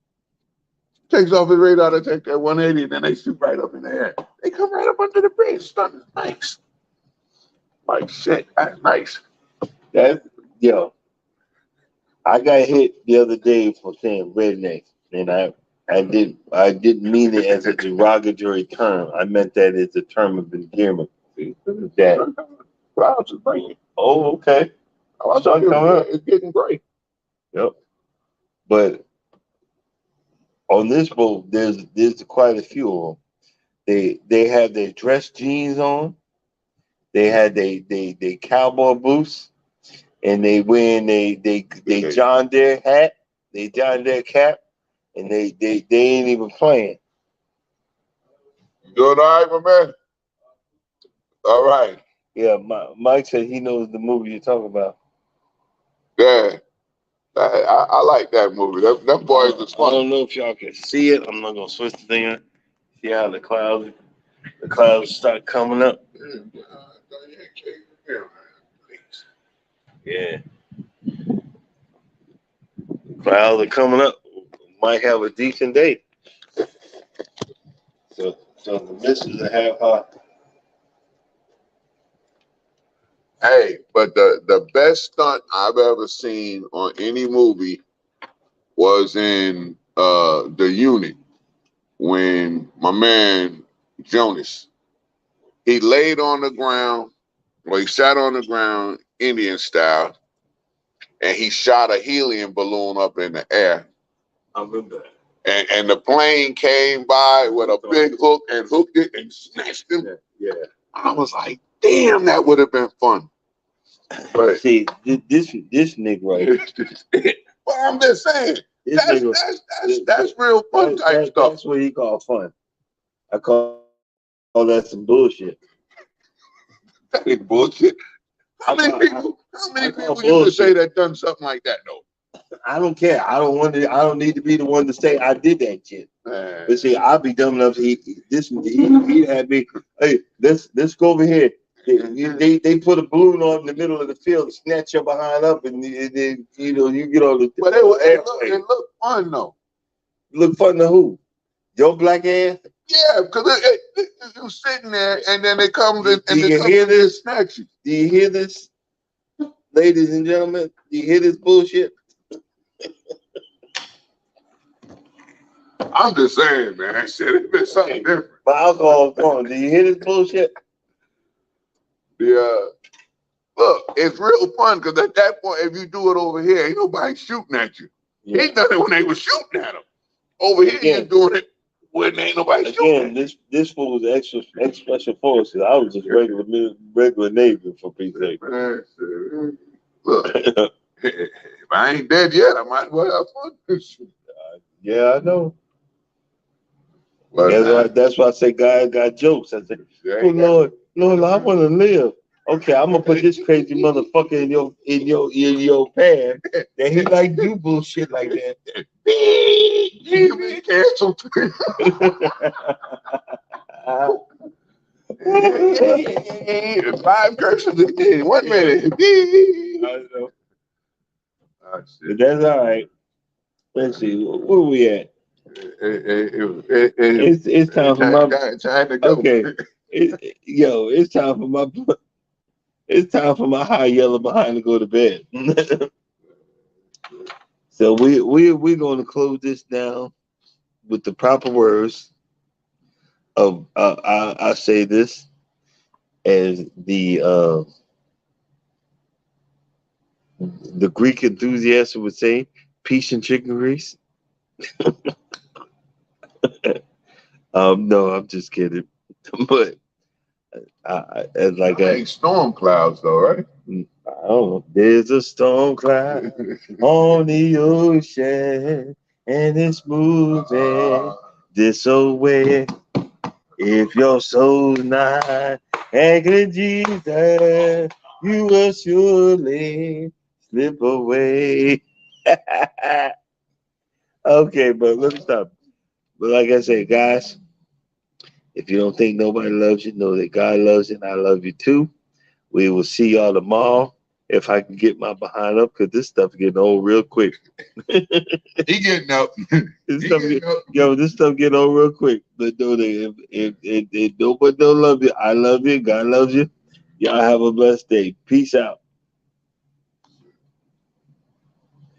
[SPEAKER 2] Takes off his radar to take that 180, and then they shoot right up in the air. They come right up under the bridge. Stunning. Nice. Like shit, that's nice.
[SPEAKER 1] That yo, I got hit the other day for saying redneck, and I didn't mean it as a derogatory term. I meant that as a term of endearment. That
[SPEAKER 2] Clouds is bringing.
[SPEAKER 1] oh okay,
[SPEAKER 2] Sun coming up. It's getting gray.
[SPEAKER 1] Yep. But on this boat, there's quite a few of them. They have their dress jeans on. They had they cowboy boots, and they wearing they John Deere hat, they John Deere cap, and they ain't even playing.
[SPEAKER 2] You doing all right, my man? All right.
[SPEAKER 1] Yeah, Mike said he knows the movie you're talking about.
[SPEAKER 2] Yeah. I like that movie. That boy is
[SPEAKER 1] I
[SPEAKER 2] fun.
[SPEAKER 1] don't know if y'all can see it. I'm not gonna switch the thing on. See how the clouds start coming up. Yeah, clouds are coming up. Might have a decent day. So the missus will have her.
[SPEAKER 2] Hey, but the best stunt I've ever seen on any movie was in the unit when my man Jonas he laid on the ground, well he sat on the ground Indian style, and he shot a helium balloon up in the air.
[SPEAKER 1] I remember that.
[SPEAKER 2] And the plane came by with a big hook and hooked it and snatched him.
[SPEAKER 1] Yeah.
[SPEAKER 2] I was like, damn, that would have been fun. But
[SPEAKER 1] see, this Negro.
[SPEAKER 2] Well, I'm just saying, that's real fun type stuff.
[SPEAKER 1] That's what he call fun. I call that some bullshit.
[SPEAKER 2] That ain't bullshit. How many people you could say that done something like that though?
[SPEAKER 1] I don't care. I don't need to be the one to say I did that shit. But see, I'll be dumb enough. He had me. Hey, let's go over here. They put a balloon on in the middle of the field, snatch your behind up, and then you get on the.
[SPEAKER 2] But it looked fun though.
[SPEAKER 1] Look fun to who? Your black ass?
[SPEAKER 2] Yeah, because you sitting there, and then they come and
[SPEAKER 1] do you hear this? Snatch you. Do you hear this, ladies and gentlemen? Do you hear this bullshit?
[SPEAKER 2] I'm just saying, man. I said it been something different.
[SPEAKER 1] My alcohol gone. Do you hear this bullshit?
[SPEAKER 2] Yeah. Look, it's real fun because at that point, if you do it over here, ain't nobody shooting at you. Yeah. He done it when they were shooting at him. Over here, you're doing it when ain't nobody shooting.
[SPEAKER 1] Again, this fool was extra special forces. I was just regular Navy for Pete's sake.
[SPEAKER 2] Look, if I ain't dead yet, I might as well have fun.
[SPEAKER 1] Yeah, I know. But that's why I say God got jokes. I say, oh Lord, I want to live. Okay, I'm gonna put this crazy motherfucker in your path that he like do bullshit like that.
[SPEAKER 2] You be canceled. Five curses in 1 minute.
[SPEAKER 1] I know.
[SPEAKER 2] Oh,
[SPEAKER 1] But
[SPEAKER 2] shit.
[SPEAKER 1] that's all right. Let's see, where we at? It's time for my
[SPEAKER 2] Time to go.
[SPEAKER 1] okay. It's time for my high yellow behind to go to bed. So we're going to close this down with the proper words of I say this as the Greek enthusiast would say, peace and chicken grease. No, I'm just kidding. But as like
[SPEAKER 2] I ain't storm clouds though, right?
[SPEAKER 1] I don't know. There's a storm cloud on the ocean, and it's moving this way. If your soul's not anchored, Jesus, you will surely slip away. Okay, but let me stop. But like I said, guys, if you don't think nobody loves you, know that God loves you and I love you too. We will see y'all tomorrow if I can get my behind up because this stuff getting old real quick.
[SPEAKER 2] He getting up.
[SPEAKER 1] This stuff get old real quick. But know that if nobody don't love you, I love you. God loves you. Y'all have a blessed day. Peace out.